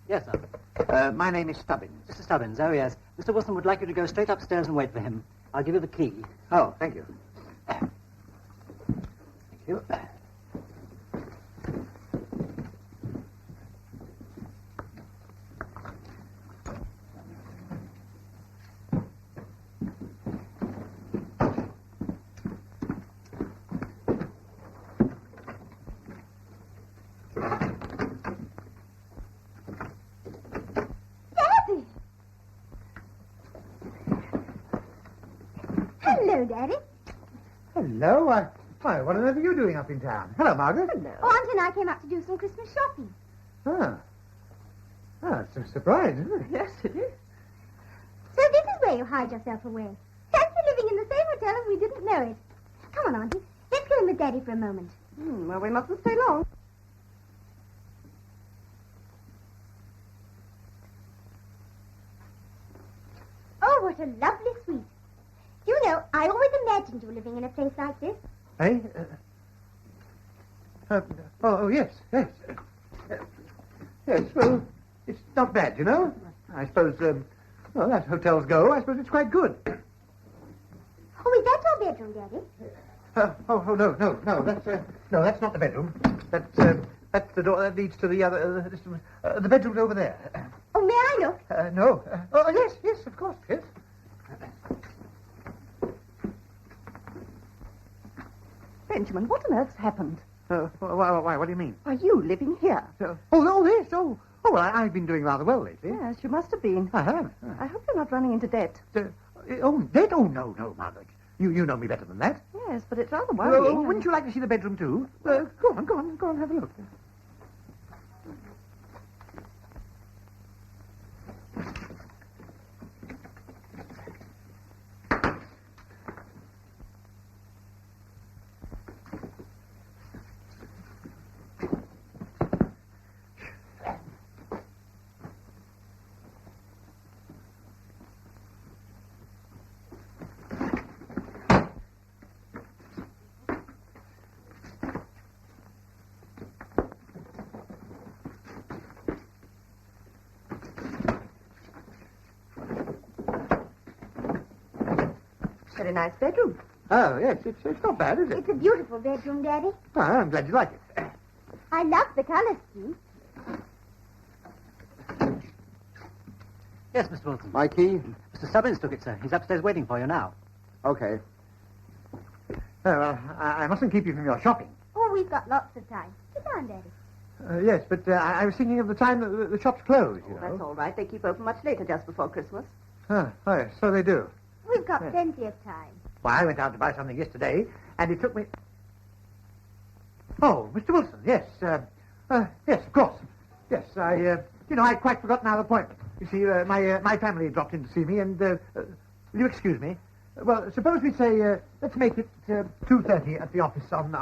Yes, sir.
My name is Stubbins.
Mr. Stubbins, oh, yes. Mr. Wilson would like you to go straight upstairs and wait for him. I'll give you the key.
Oh, thank you.
Thank you.
Hello, Daddy.
Hello. Why, what on earth are you doing up in town? Hello, Margaret.
Oh, Aunt and I came up to do some Christmas shopping.
It's a surprise, isn't it?
Yes, it is.
So this is where you hide yourself away. Fancy living in the same hotel and we didn't know it. Come on, Auntie. Let's go in with Daddy for a moment.
Well, we mustn't stay long.
Oh, what a lovely suite. You know, I always imagined you living in a place like this.
Eh? Yes. Yes, well, it's not bad, you know. I suppose, well, as hotels go, I suppose it's quite good.
Oh, is that your bedroom, Daddy?
No, that's not the bedroom. That's the door that leads to the other, the bedroom's over there.
Oh, may I look?
No. Yes, of course, yes.
Benjamin, what on earth's happened?
Why, what do you mean?
Are you living here?
Yes. Well, I've been doing rather well lately.
Yes, you must have been.
I have.
I hope you're not running into debt.
Debt? Oh, no, Margaret. You know me better than that.
Yes, but it's rather worrying.
Wouldn't you like to see the bedroom, too? Go on, have a look.
Very nice bedroom.
Oh, yes, it's not bad, is it?
It's a beautiful bedroom, Daddy.
Oh, I'm glad you like it.
I love the colour scheme.
Yes, Mr. Wilson.
My key?
Mr. Stubbins took it, sir. He's upstairs waiting for you now.
Okay.
I mustn't keep you from your shopping.
Oh, we've got lots of time. Sit down, Daddy.
Yes, but I was thinking of the time that the shop's closed, you know.
That's all right. They keep open much later just before Christmas.
Oh, yes, so they do.
We've got
Yes.
plenty of time.
Well, I went out to buy something yesterday, and it took me... Oh, Mr. Wilson, yes. Yes, of course. Yes, I'd quite forgotten our appointment. You see, my family dropped in to see me, and, will you excuse me? Well, suppose we say, let's make it 2:30 at the office on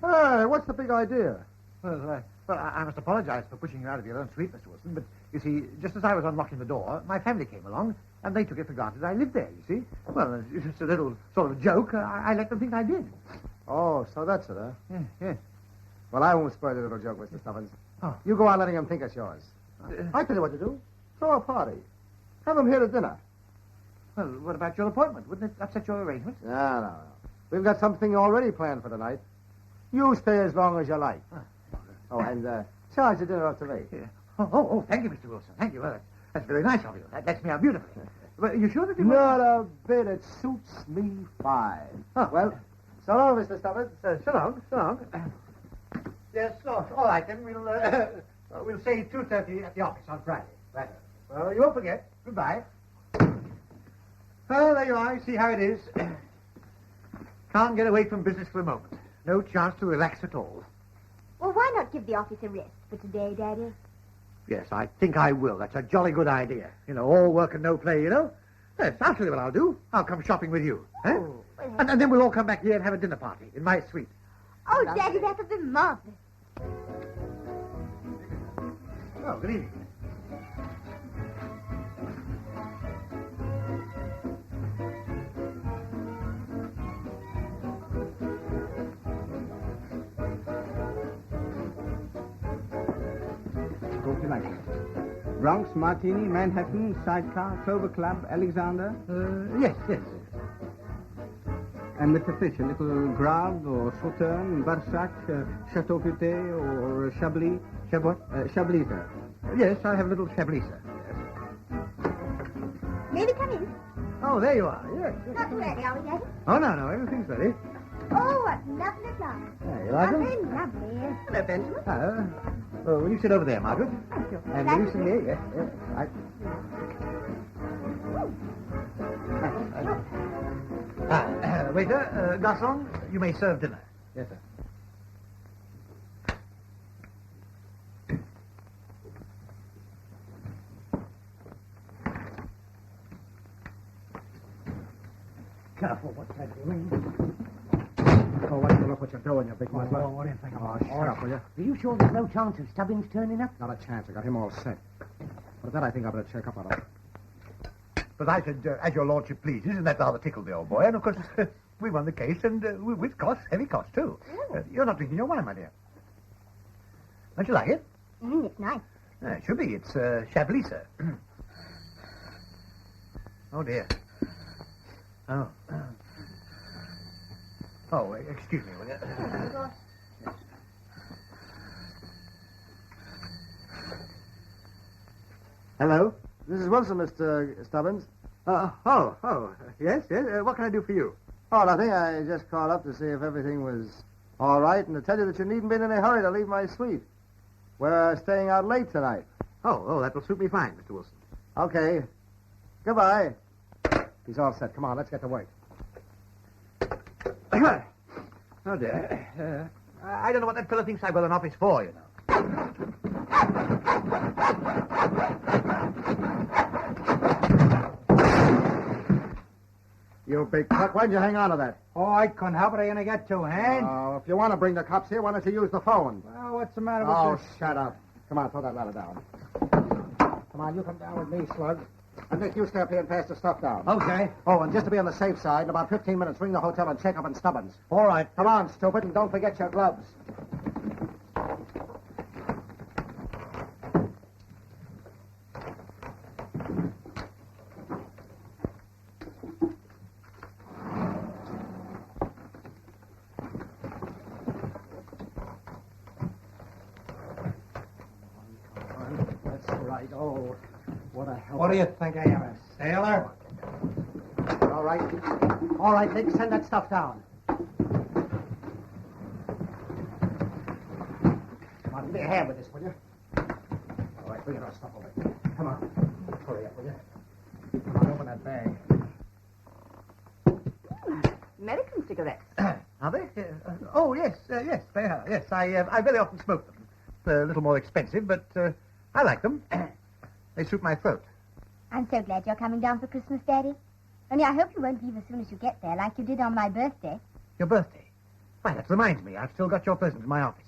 Hey, what's the big idea?
Well, I must apologize for pushing you out of your own suite, Mr. Wilson, but, you see, just as I was unlocking the door, my family came along, and they took it for granted I lived there, you see. Well, it's just a little sort of a joke. I let them think I did.
Oh, so that's it, huh?
Yes.
Well, I won't spoil the little joke, Mr. Stubbins.
Oh.
You go on letting him think it's yours. I tell you what to do. Throw a party. Have him here to dinner.
Well, what about your appointment? Wouldn't it upset your arrangements?
No. We've got something already planned for tonight. You stay as long as you like. Oh, and charge the dinner up to me.
Yeah. Oh, thank you, Mr. Wilson. Thank you. Well, that's very nice of you. That lets me out beautifully. But you sure that you...
Not a bit. It suits me fine.
Oh.
Well, so long, Mr. Stubbins.
So long. Yes, all right, then we'll say 2:30 at the office on Friday. Right. Well, you won't forget. Goodbye. Well, there you are. You see how it is. Can't get away from business for a moment. No chance to relax at all.
Well, why not give the office a rest for today, Daddy?
Yes, I think I will. That's a jolly good idea. You know, all work and no play, you know. Yes, I'll tell you what I'll do. I'll come shopping with you. Huh?
Oh, well,
And then we'll all come back here and have a dinner party in my suite.
oh, Daddy, that would be marvelous.
Oh, good evening.
Go to lunch. Bronx, Martini, Manhattan, Sidecar, Clover Club, Alexander.
Yes.
And with the fish, a little Grave or Sauterne, Barsac, Chateau Futé or Chablis.
What?
Chablis, sir.
Yes, I have a little Chablis, sir. Yes.
May we come in?
Oh, there you are. Yes.
Not too early, are we, Daddy?
Oh, no, everything's ready.
Oh, what lovely flowers.
You like them?
Very lovely.
Hello, Benjamin.
Will you sit over there, Margaret?
Thank you.
And
Thank
will you sit
you.
here? Yes. Right. Waiter, garçon, you may serve dinner. Yes, sir. Careful, what's that doing?
Oh, what you look what you're doing, you big muzzler.
what do you think?
Oh, shut up, will you?
Are you sure there's no chance of Stubbins turning up?
Not a chance. I got him all set. But that I think I better check up on him.
But I said, as your lordship pleases, and that rather tickled the old boy. And, of course, we won the case, and with costs, heavy costs, too. You're not drinking your wine, my dear. Don't you like it?
It's nice.
It should be. It's Chablis, sir. Oh, dear. Oh. Oh, excuse me, will you?
Of course.
Hello? This is Wilson, Mr. Stubbins.
Yes. What can I do for you?
Oh, nothing. I just called up to see if everything was all right and to tell you that you needn't be in any hurry to leave my suite. We're staying out late tonight.
Oh, that will suit me fine, Mr. Wilson.
Okay. Goodbye. He's all set. Come on, let's get to work.
Oh, dear. I don't know what that fellow thinks I've got an office for, you know.
You big cut. Why'd you hang on to that?
Oh, I couldn't help it. I only got 2 hands.
Oh, if you want to bring the cops here, why don't you use the phone?
Well, what's the matter with
Oh,
this?
shut up. Come on, throw that ladder down. Come on, you come down with me, Slug. And Nick, you stay up here and pass the stuff down.
Okay.
Oh, and just to be on the safe side, in about 15 minutes, ring the hotel and check up on Stubbins.
All right.
Come on, stupid, and don't forget your gloves. Oh, what a help.
What do you think I am, a sailor?
All right. All right, Nick, send that stuff down. Come on, give me a hand with this, will you? All right, bring our stuff over. Come on. Hurry up, will you? Come on, open that bag.
American cigarettes.
Are they? Oh, yes, yes, they are. Yes, I very often smoke them. They're a little more expensive, but I like them. They suit my throat.
I'm so glad you're coming down for Christmas, Daddy. Only I hope you won't leave as soon as you get there, like you did on my birthday.
Your birthday? Why, that reminds me. I've still got your present in my office.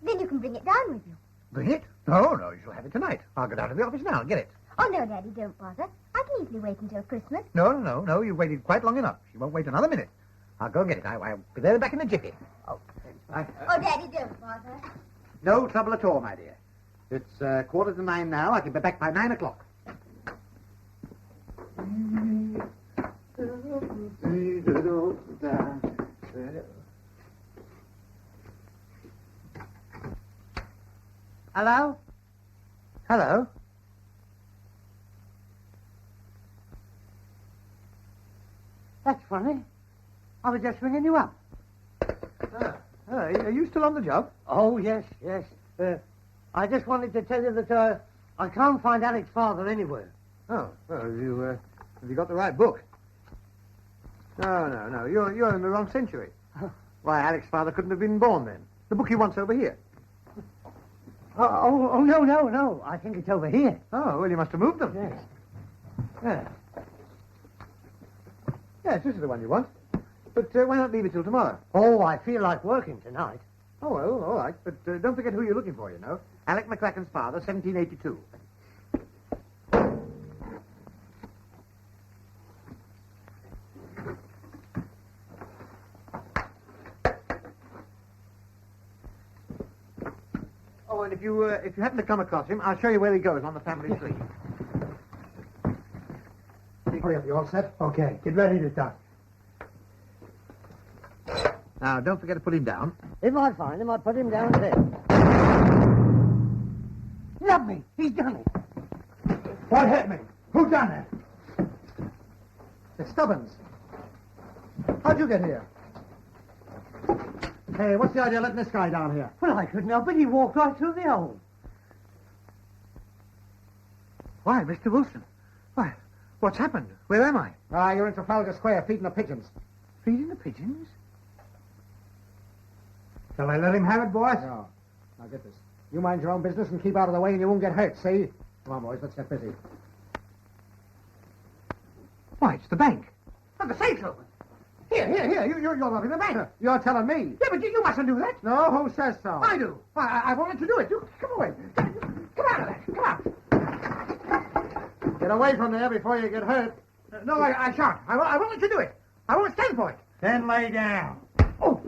Then you can bring it down with you.
Bring it? No, you shall have it tonight. I'll go down to the office now and get it.
Oh, no, Daddy, don't bother. I can easily wait until Christmas.
No, you've waited quite long enough. You won't wait another minute. I'll go and get it. I'll be there and back in a jiffy.
Oh, Daddy, don't bother.
No trouble at all, my dear. It's 8:45 now. I can be back by 9 o'clock.
Hello?
Hello.
That's funny. I was just ringing you up.
Are you still on the job?
Oh, yes. I just wanted to tell you that I can't find Alec's father anywhere.
Oh, well, have you got the right book? No. You're in the wrong century. Why, Alec's father couldn't have been born then. The book he wants over here.
No. I think it's over here.
Oh, well, you must have moved them.
Yes.
Yeah. Yes, this is the one you want. But why not leave it till tomorrow?
Oh, I feel like working tonight.
Oh, well, all right. But don't forget who you're looking for, you know. Alec McCracken's father, 1782. Oh, and if you happen to come across him, I'll show you where he goes on the family tree.
Hurry up, you all set?
Okay, get ready to talk.
Now, don't forget to put him down.
If I find him, I'll put him down there. Love me. He's done it.
What hit me? Who done it?
It's Stubbins. How'd you get here? Hey, what's the idea of letting this guy down here?
Well, I couldn't help it. He walked right through the hole.
Why, Mr. Wilson? Why, what's happened? Where am I?
You're in Trafalgar Square feeding the pigeons.
Feeding the pigeons?
Shall I let him have it, boss?
No. Now get this. You mind your own business and keep out of the way and you won't get hurt, see? Come on, boys, let's get busy.
Why, it's the bank.
Oh, the safe's open. Here, you're robbing the bank. You're telling me.
Yeah, but you mustn't do that.
No, who says so?
I do. I wanted to do it. You, come away. Come out of there. Come out.
Get away from there before you get hurt.
No, I shan't. I wanted to do it. I won't stand for it.
Then lay down.
Oh.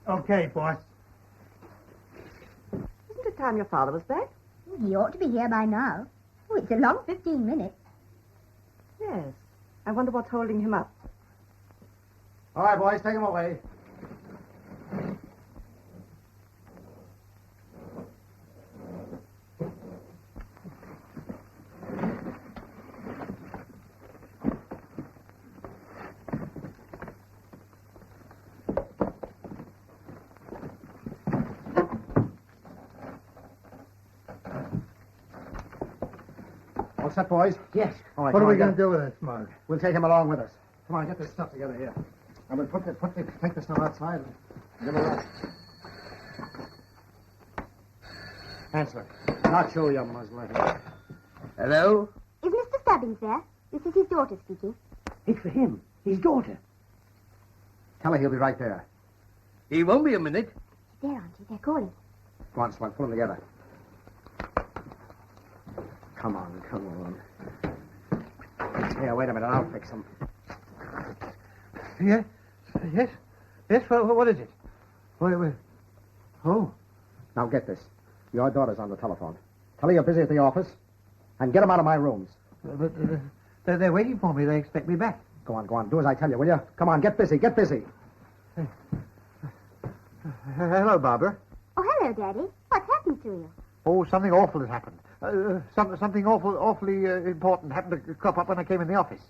Okay, boss.
Isn't it time your father was back?
He ought to be here by now. Oh, it's a long 15 minutes.
Yes. I wonder what's holding him up.
All right, boys, take him away. All set, boys?
Yes.
All right,
What
come
are we
on,
going
get
to do with this mug?
We'll take him along with us. Come on, get this stuff together here. And we'll take the stuff outside and give it up. Answer. Not you, you muzzler.
Hello?
Is Mr. Stubbins there? This is his daughter speaking.
It's for him. His daughter.
Tell her he'll be right there.
He won't be a minute.
There, Auntie, they're calling.
Go on, Swan, pull them together. Come on. Here, wait a minute, I'll fix them.
Yes. What is it? Wait. Oh.
Now get this. Your daughter's on the telephone. Tell her you're busy at the office, and get them out of my rooms.
But they're waiting for me. They expect me back.
Go on. Do as I tell you, will you? Come on, get busy.
Hello, Barbara.
Oh, hello, Daddy. What's happened to you?
Oh, something awful has happened. Something awfully important happened to crop up when I came in the office.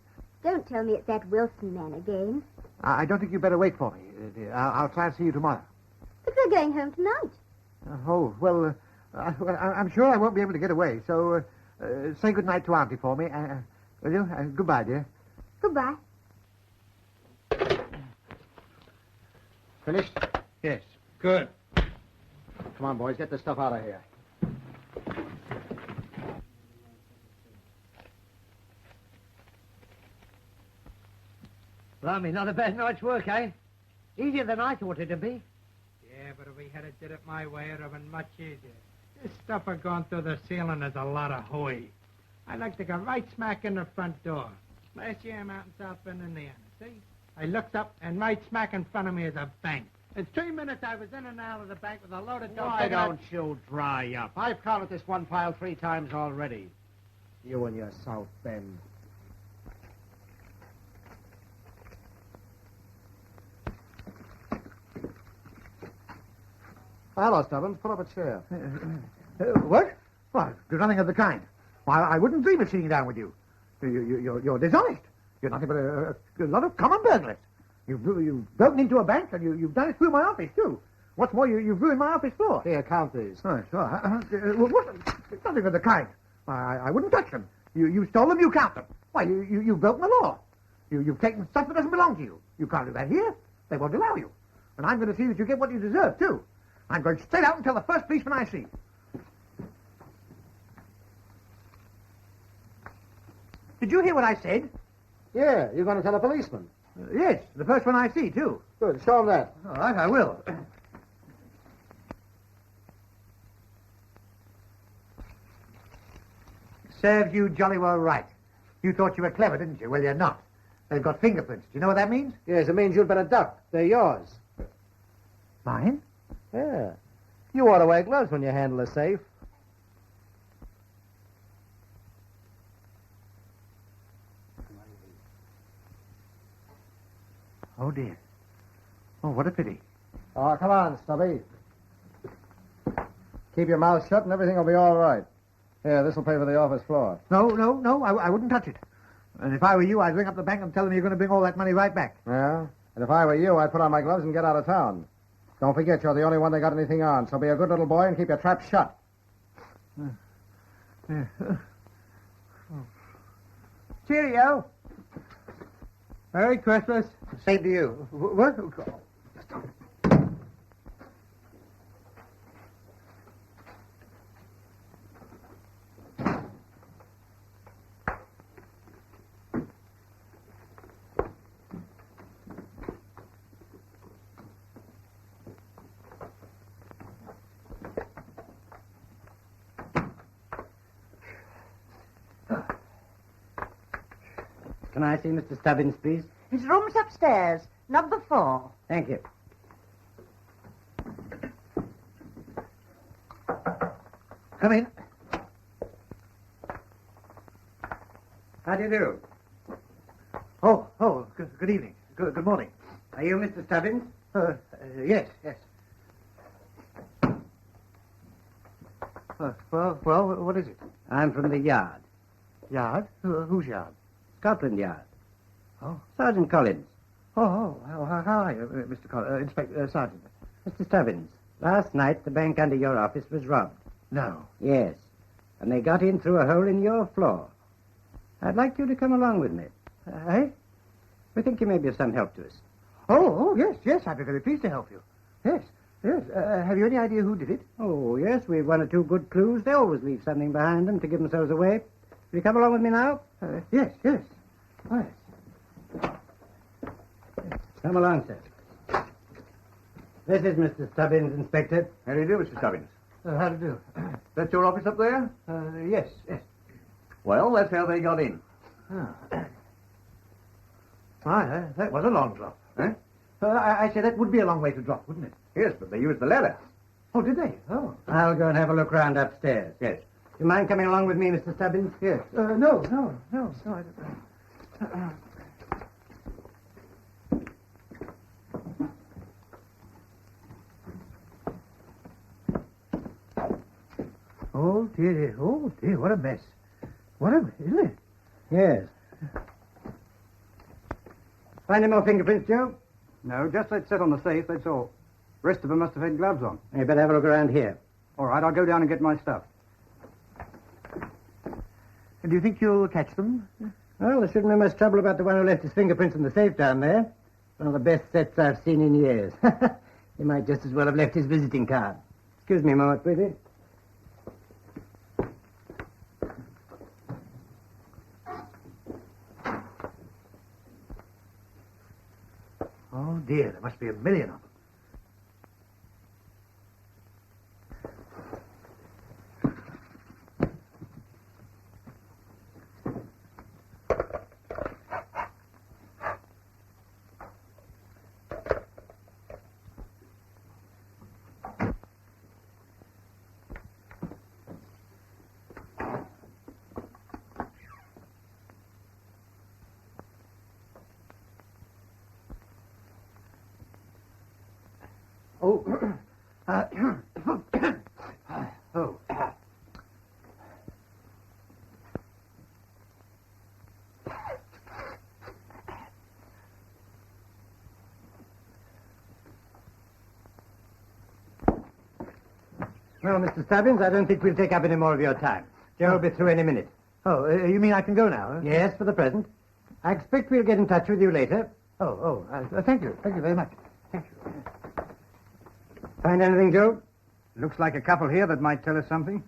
Don't tell me it's that Wilson man again.
I don't think you'd better wait for me, dear. I'll try and see you tomorrow.
But we're going home tonight.
I'm sure I won't be able to get away, so say good night to Auntie for me. Will you? Goodbye, dear.
Goodbye.
Finished?
Yes. Good.
Come on, boys, get this stuff out of here.
Blimey, not a bad night's work, eh? Easier than I thought it'd be.
Yeah, but if we had did it my way, it would have been much easier. This stuff going through the ceiling is a lot of hooey. I like to go right smack in the front door. Last year I'm out in South Bend, Indiana. See? I looked up, and right smack in front of me is a bank. In 3 minutes, I was in and out of the bank with a load of dough.
Why don't you dry up? I've counted this one pile 3 times already. You and your South Bend. Hello, Stubbins. Pull up a chair.
What? Well, do nothing of the kind. Why, I wouldn't dream of sitting down with you. You're dishonest. You're nothing but a lot of common burglars. You've broken into a bank, and you've done it through my office, too. What's more, you've ruined my office floor.
Here, count these.
Oh, sure. What? Nothing of the kind. I wouldn't touch them. You stole them, you count them. Why, you've broken the law. You've taken stuff that doesn't belong to you. You can't do that here. They won't allow you. And I'm going to see that you get what you deserve, too. I'm going straight out and tell the first policeman I see. Did you hear what I said?
Yeah, you're going to tell a policeman.
Yes, the first one I see, too.
Good, show him that.
All right, I will. Serves you jolly well right. You thought you were clever, didn't you? Well, you're not. They've got fingerprints. Do you know what that means?
Yes, it means you'd better duck. They're yours.
Mine?
Yeah. You ought to wear gloves when you handle a safe.
Oh, dear. Oh, what a pity.
Oh, come on, Stubby. Keep your mouth shut and everything will be all right. Here, this will pay for the office floor.
No, I wouldn't touch it. And if I were you, I'd ring up the bank and tell them you're going to bring all that money right back.
Yeah? And if I were you, I'd put on my gloves and get out of town. Don't forget, you're the only one that got anything on, so be a good little boy and keep your trap shut.
Cheerio.
Merry Christmas.
Same to you. What?
Can I see Mr. Stubbins, please?
His room's upstairs, number 4.
Thank you.
Come in.
How do you do?
Oh, good evening. Good morning.
Are you Mr. Stubbins?
Yes. Well, what is it?
I'm from the Yard.
Yard? Whose yard?
Scotland Yard.
Oh.
Sergeant Collins.
How are you, Mr. Inspector Sergeant?
Mr. Stubbins, last night the bank under your office was robbed.
No.
Yes. And they got in through a hole in your floor. I'd like you to come along with me.
Eh?
We think you may be of some help to us.
Oh, yes, I'd be very pleased to help you. Yes. Have you any idea who did it?
Oh, yes, we've 1 or 2 good clues. They always leave something behind them to give themselves away. Will you come along with me now?
Yes. Oh, yes.
Come along, sir. This is Mr. Stubbins, Inspector.
How do you do, Mr. Stubbins?
How to do?
That's your office up there?
Yes.
Well, that's how they got in.
That was a long drop.
Eh?
I say that would be a long way to drop, wouldn't it?
Yes, but they used the ladder.
Oh, did they? Oh.
I'll go and have a look round upstairs.
Yes.
Do you mind coming along with me, Mr. Stubbins?
Yes. No. I don't. Oh, dear. Oh, dear, what a mess. What a mess, isn't it?
Yes. Find any more fingerprints, Joe? No, just that set on the safe, that's all. The rest of them must have had gloves on. You better have a look around here. All right, I'll go down and get my stuff.
And do you think you'll catch them?
Well, there shouldn't be much trouble about the one who left his fingerprints in the safe down there. One of the best sets I've seen in years. He might just as well have left his visiting card. Excuse me a moment, please.
Oh, dear, there must be a million of them. Oh, oh.
Well, Mr. Stubbins, I don't think we'll take up any more of your time. Joe will be through any minute.
Oh, you mean I can go now? Huh?
Yes, for the present. I expect we'll get in touch with you later.
Thank you. Thank you very much. Thank you.
Find anything, Joe? Looks like a couple here that might tell us something.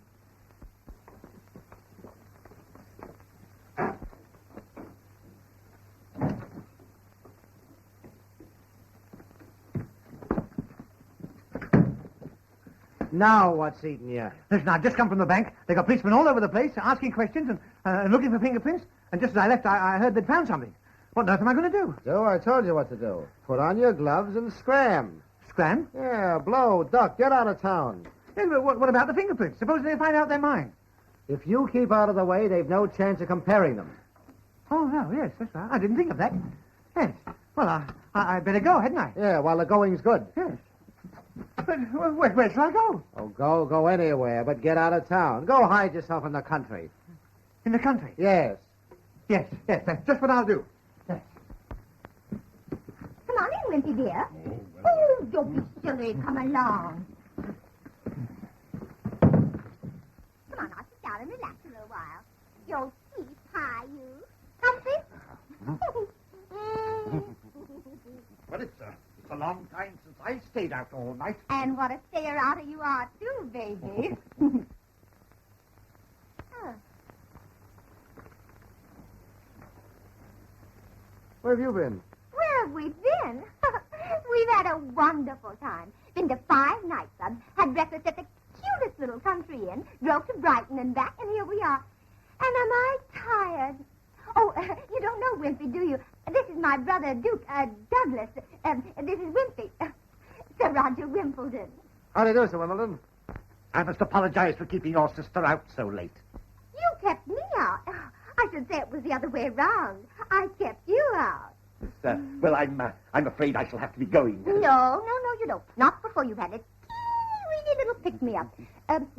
Now what's eating you?
Listen, I've just come from the bank. They got policemen all over the place asking questions and looking for fingerprints. And just as I left, I heard they'd found something. What on earth am I going to do?
Joe, I told you what to do. Put on your gloves and scram.
Scram?
Yeah, blow, duck, get out of town.
Yeah, but what about the fingerprints? Suppose they find out they're mine.
If you keep out of the way, they've no chance of comparing them.
Oh, no, yes, that's right. I didn't think of that. Yes. Well, I'd better go, hadn't I?
Yeah, while the going's good.
Yes. But where shall I go?
Oh, go anywhere, but get out of town. Go hide yourself in the country.
In the country?
Yes.
Yes, that's just what I'll do. Yes.
Come on in, Wimpy, dear. Oh, don't be silly. Come along. Come on, I'll sit down and relax a little while. You're sweet pie, you. Comfy?
Well, it's a long time since I stayed out all night.
And what a stayer-outer you are, too, baby.
Where have you been?
Where have we been? We've had a wonderful time. Been to 5 nightclubs, had breakfast at the cutest little country inn, drove to Brighton and back, and here we are. And am I tired? Oh, you don't know Wimpy, do you? This is my brother, Duke, Douglas. This is Wimpy, Sir Roger Wimbledon.
How do you do, Sir Wimbledon?
I must apologize for keeping your sister out so late.
You kept me out. I should say it was the other way around. I kept you out.
Well, I'm afraid I shall have to be going.
No, you don't. Not before you've had a teeny little pick-me-up.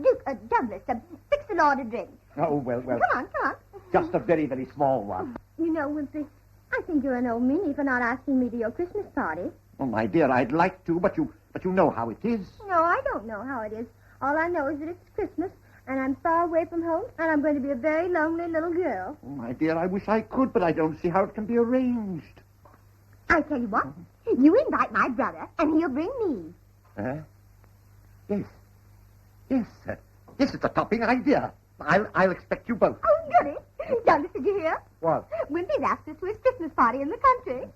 Duke, Douglas, fix the Lord a drink.
Oh, well.
Come on.
Just a very, very small one.
You know, Wimpy, I think you're an old meanie for not asking me to your Christmas party.
Oh, my dear, I'd like to, but you know how it is.
No, I don't know how it is. All I know is that it's Christmas, and I'm far away from home, and I'm going to be a very lonely little girl.
Oh, my dear, I wish I could, but I don't see how it can be arranged.
I tell you what, you invite my brother, and he'll bring me.
Yes, this is a topping idea. I'll expect you both.
Oh, goody. Douglas, did you hear?
What?
Wimpy's asked us to his Christmas party in the country.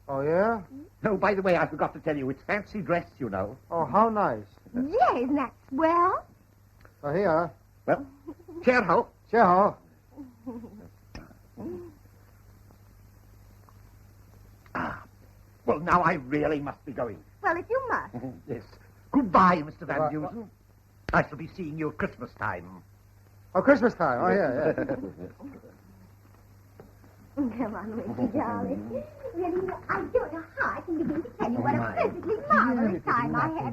Oh, yeah?
No, by the way, I forgot to tell you, it's fancy dress, you know.
Oh, how nice.
Yeah, isn't that swell?
Oh, here.
Well, cheer-ho.
Cheer-ho.
Well, now I really must be going.
Well, if you must.
Yes. Goodbye, Mr. Van Dusen. I shall be seeing you at Christmas time.
Oh, Christmas time. Oh, yeah.
Come on, Wimpy, darling. Really, I don't know how I can begin to tell you what a perfectly marvelous time I had.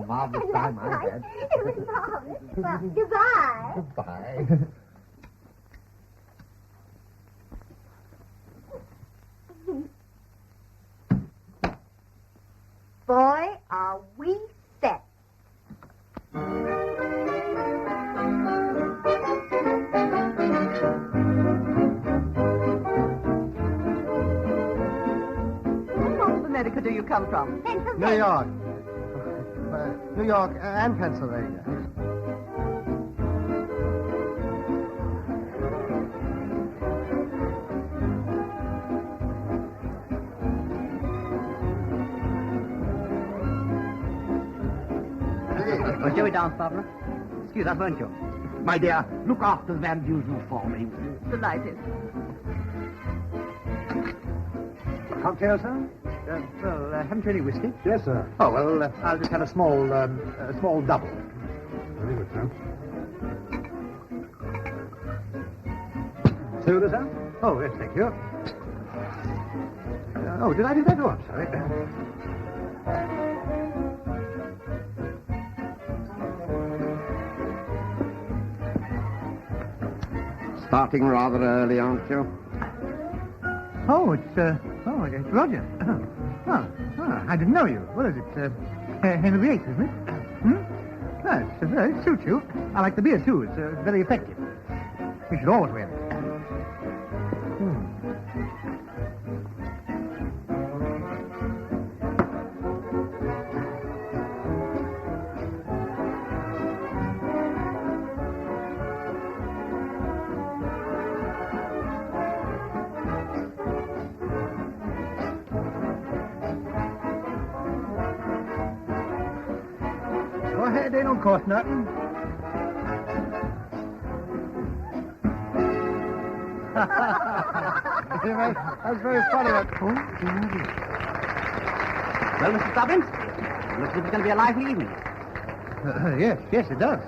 Marvelous time I had.
It was marvelous. Well, goodbye.
Goodbye.
Boy, are we set.
What part of America do you come from?
New York. New York and Pennsylvania.
Well, shall we dance, Barbara? Excuse us, won't you?
My dear, look after the Van Dusen for me.
Delighted.
Cocktail, sir?
Haven't you any whiskey?
Yes, sir. Oh, well, I'll just have a small double. Very good, sir. Soda, sir? Oh, yes, thank you. Oh, did I do that? Oh, I'm sorry.
Starting rather early, aren't you?
Oh, it's Roger. I didn't know you. What is it? Henry VIII, isn't it? Yes, it suits you. I like the beer, too. It's very effective. You should always wear it. Go ahead, they don't cost nothing.
That's very funny.
Well, Mr. Stubbins, looks as if it's going to be a lively evening.
Yes, it does.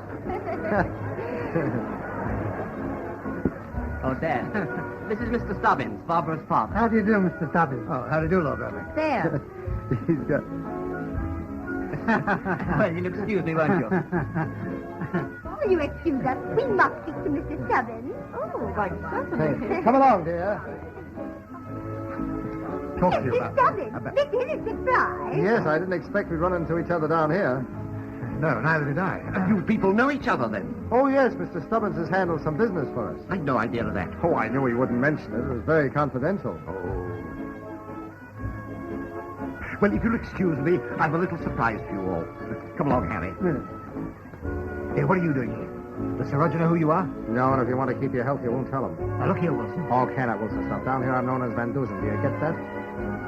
Oh, Dan. This is Mr. Stubbins, Barbara's father.
How do you do, Mr. Stubbins?
Oh, how do you do, Lord Brother?
There.
He's got...
Well, you'll excuse me, won't you?
Will you excuse us? We must speak to Mr. Stubbins.
Oh, right, certainly.
Hey, come along, dear.
Talk to you
Mr.
about...
Stubbins, this is a surprise.
Yes, I didn't expect we'd run into each other down here.
No, neither did I.
You people know each other, then?
Oh, yes, Mr. Stubbins has handled some business for us.
I'd no idea of that.
Oh, I knew he wouldn't mention it. It was very confidential.
Well, if you'll excuse me, I've a little surprise for you all. Come along, Harry.
Hey, what are you doing here? Does Sir Roger know who you are?
No, and if you want to keep your health, you won't tell him.
Now, look here, Wilson.
All can at Wilson stuff. Down here, I'm known as Van Dusen. Do you get that?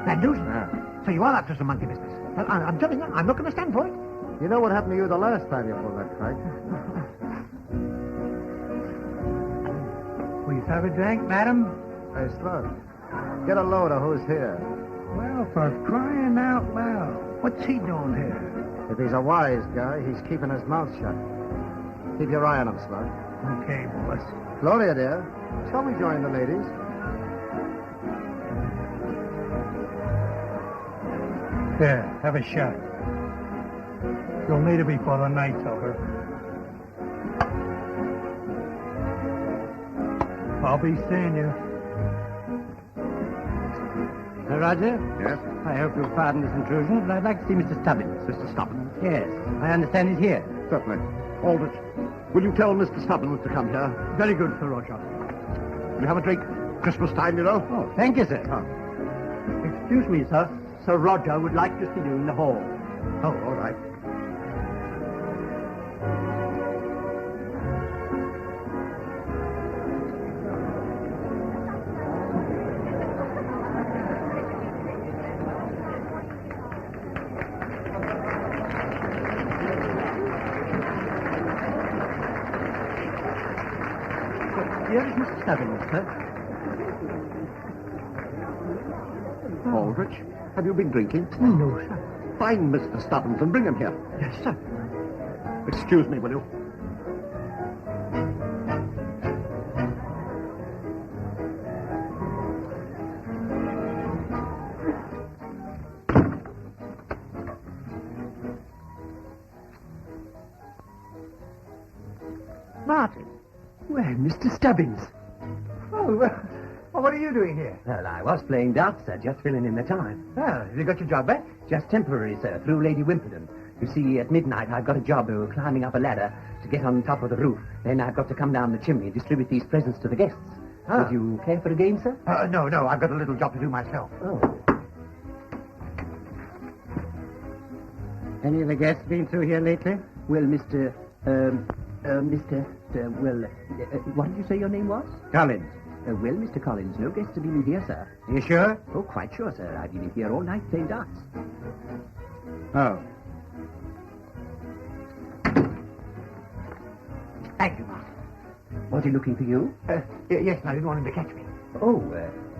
Van Dusen?
Yeah.
So you are up to some monkey business. I'm telling you, I'm not going to stand for it.
You know what happened to you the last time you pulled that crank?
Will you have a drink, madam?
Hey, Slug, get a load of who's here.
Well, for crying out loud. What's he doing here?
If he's a wise guy, he's keeping his mouth shut. Keep your eye on him, Slug.
Okay, boss.
Gloria, dear, shall we join the ladies?
There, have a shot. You'll need it before the night's over. I'll be seeing you. Roger?
Yes?
I hope you'll pardon this intrusion, but I'd like to see Mr. Stubbins.
Mr. Stubbins?
Yes, I understand he's here.
Certainly. Aldrich, will you tell Mr. Stubbins to come here?
Very good, Sir Roger.
Will you have a drink? Christmas time, you know.
Oh, thank you, sir.
Excuse me, sir. Sir Roger would like to see you in the hall.
Oh, all right.
Here is Mr. Stubbins, sir.
Aldrich, have you been drinking?
No, sir.
Find Mr. Stubbins and bring him here.
Yes, sir.
Excuse me, will you?
Martin.
Well, Mr. Stubbins.
Oh, well, what are you doing here?
Well, I was playing darts, sir, just filling in the time.
Well, have you got your job back?
Just temporary, sir, through Lady Wimbledon. You see, at midnight, I've got a job of climbing up a ladder to get on top of the roof. Then I've got to come down the chimney and distribute these presents to the guests.
Ah.
Would you care for a game, sir?
No, I've got a little job to do myself.
Oh.
Any of the guests been through here lately?
Well, what did you say your name was?
Collins.
Well, Mr. Collins, no guests have been in here, sir.
You sure?
Oh, quite sure, sir. I've been in here all night playing darts.
Oh.
Thank you, Martin.
Was he looking for you?
Yes, I didn't want him to catch me.
Oh,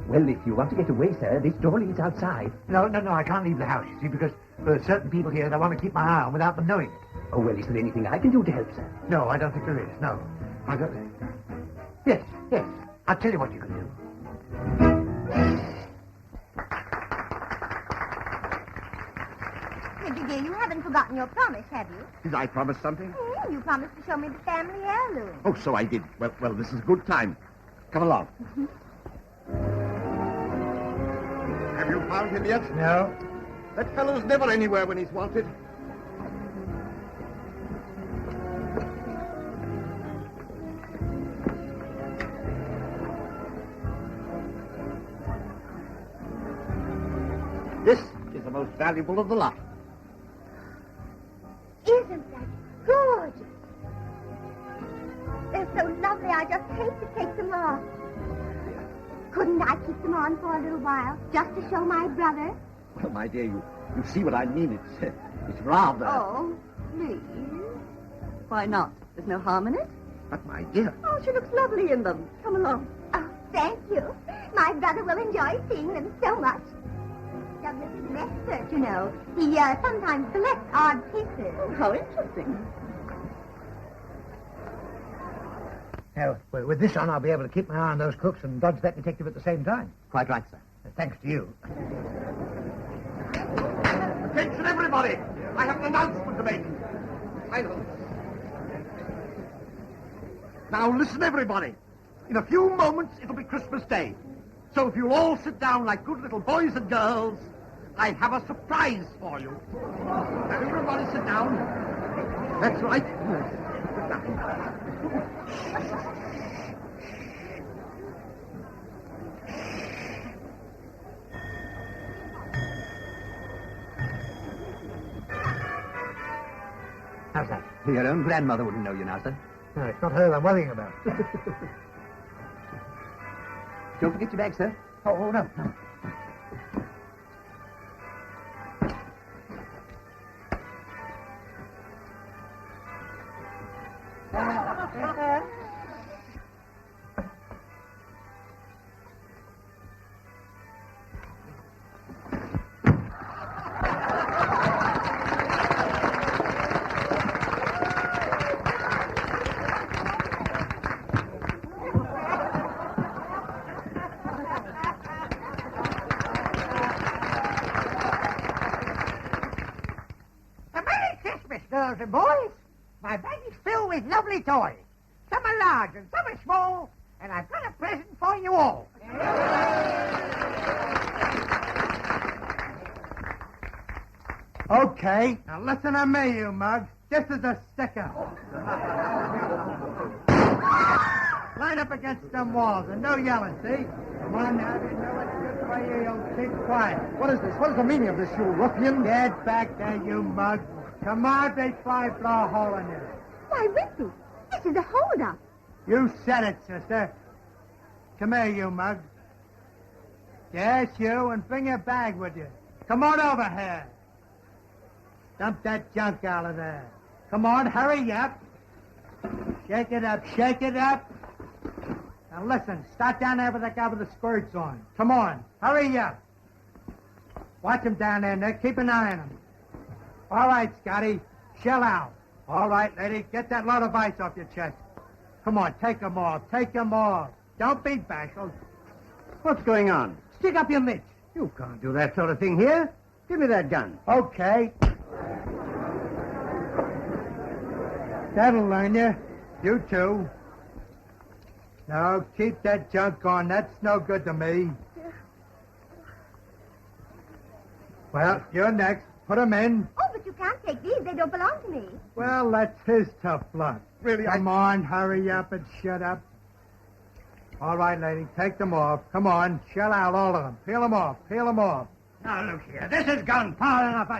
well, if you want to get away, sir, this door leads outside.
No, I can't leave the house, you see, because there are certain people here that I want to keep my eye on without them knowing it.
Oh, well, is there anything I can do to help, sir?
No, I don't think there is, no. I got... Yes. I'll tell you what you can do.
Reggie dear, you haven't forgotten your promise, have you?
Did I promise something?
You promised to show me the family heirloom.
Oh, so I did. Well, this is good time. Come along. Have you found him yet?
No.
That fellow's never anywhere when he's wanted. This is the most valuable of the lot.
Isn't that gorgeous? They're so lovely, I just hate to take them off. Couldn't I keep them on for a little while, just to show my brother?
Well, my dear, you see what I mean. It's rather...
Oh, please. Why not? There's no harm in it.
But, my dear...
Oh, she looks lovely in them. Come along.
Oh, thank you. My brother will enjoy seeing them so much. Douglas is an expert, you know. He sometimes selects odd pieces.
Oh, how interesting.
Now, with this on, I'll be able to keep my eye on those crooks and dodge that detective at the same time.
Quite right, sir.
Thanks to you.
Attention, everybody! I have an announcement to make. Silence. Now, listen, everybody. In a few moments, it'll be Christmas Day. So if you'll all sit down like good little boys and girls, I have a surprise for you. Now, everybody sit down. That's right. Sit down.
How's that?
Your own grandmother wouldn't know you now, sir.
No, it's not her I'm worrying about.
Don't forget your bag, sir.
Oh, no. Girls and boys, my bag is filled with lovely toys. Some are large and some are small, and I've got a present for you all. Okay, now listen to me, you mugs. This is a sticker. Line up against them walls and no yelling, see? Come on now, you know what's good for you, you keep quiet.
What is this? What is the meaning of this, you ruffian?
Get back there, you mug. Come on, big fly, blow a hole in there.
Why, Ricky, this is a hold-up.
You said it, sister. Come here, you mug. Yes, you, and bring your bag with you. Come on over here. Dump that junk out of there. Come on, hurry up. Shake it up, shake it up. Now listen, start down there with that guy with the skirts on. Come on, hurry up. Watch him down there, Nick. Keep an eye on him. All right, Scotty, shell out. All right, lady, get that load of ice off your chest. Come on, take 'em off, take 'em off. Don't be bashful.
What's going on?
Stick up your mitts.
You can't do that sort of thing here. Give me that gun.
Okay. That'll learn you.
You too. No, keep that junk on. That's no good to me. Well, you're next. Put 'em in.
Oh, but you can't take these. They don't belong to me.
Well, that's his tough luck.
Really,
Come on, hurry up and shut up. All right, lady, take them off. Come on, shell out all of them. Peel them off. Peel them off.
Now, look here. This has gone far enough.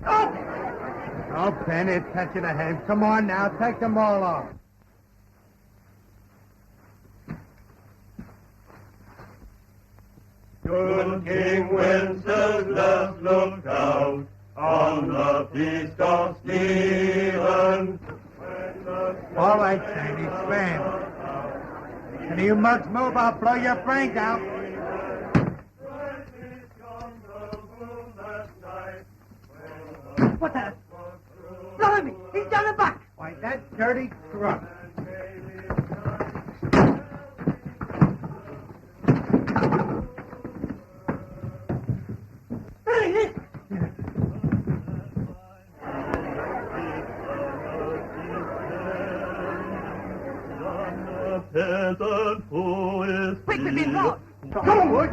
Oh, Bennett, touch of the head. Come on now, take them all off.
Good King Wenceslas looked out on the feast of Stephen.
All right, Sandy, stand. And you must move, I'll blow your brains out.
What the? Blimey, he's down the back.
Why, that dirty crook.
Peasant who is
Quick, we've been lost.
Come on, boys.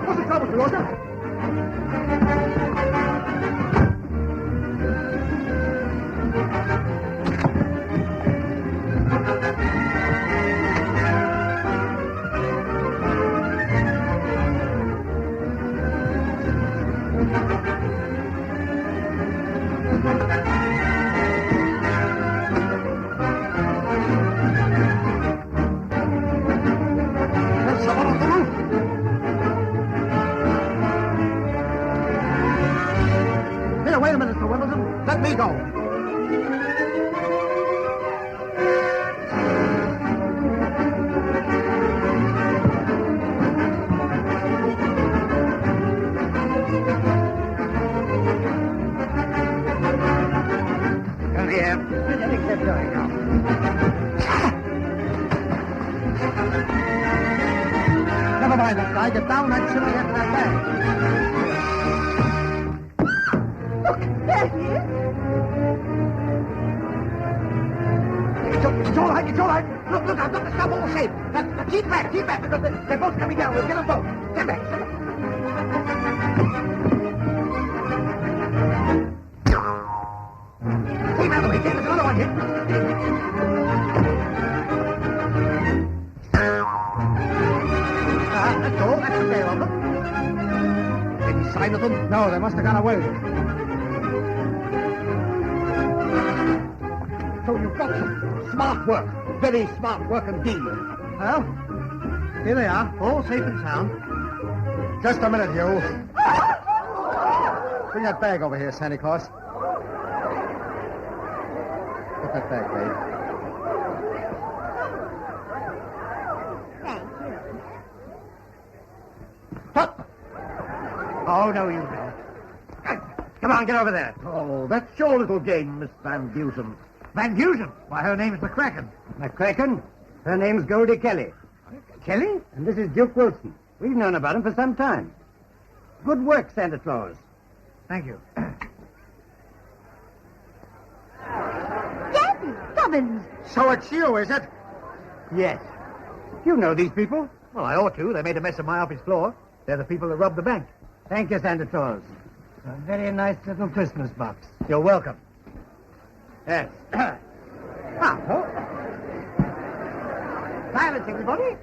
What's the trouble, Roger? There's someone on the roof. Here, wait a minute, Mr. Wimbledon. Let me go. Come here. Keep going now. Never mind that guy. Get down and shimmy into that bag.
There he is.
It's all right, it's all right. Look, I've got the stuff all safe. Now, keep back, because they're both coming down. We'll get them both. Stand back, stand back. Keep out of the way, Jim. There's another one here. That's all. That's the tail of them. Any sign of them?
No, they must have gone away.
So you've got some smart work. Very smart work indeed.
Well, here they are, all safe and sound. Just a minute, you. Bring that bag over here, Santa Claus. Get that bag, babe.
Thank you.
What? Oh, no, you don't. Come on, get over there. Oh, that's your little game, Miss Van Dusen. Van Dusen? Why, her name's McCracken.
McCracken? Her name's Goldie Kelly.
Kelly?
And this is Duke Wilson. We've known about him for some time. Good work, Santa Claus.
Thank you.
Daddy, Stubbins.
So it's you, is it?
Yes. You know these people?
Well, I ought to. They made a mess of my office floor. They're the people that robbed the bank.
Thank you, Santa Claus. A very nice little Christmas box.
You're welcome. Yes. Silence, everybody.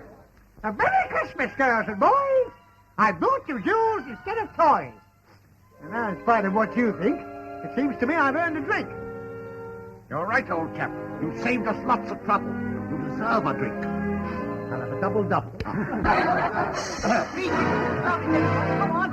A Merry Christmas, girls and boys. I brought you jewels instead of toys. And now, in spite of what you think, it seems to me I've earned a drink.
You're right, old chap. You saved us lots of trouble. You deserve a drink.
I'll have a double-double.
Come on,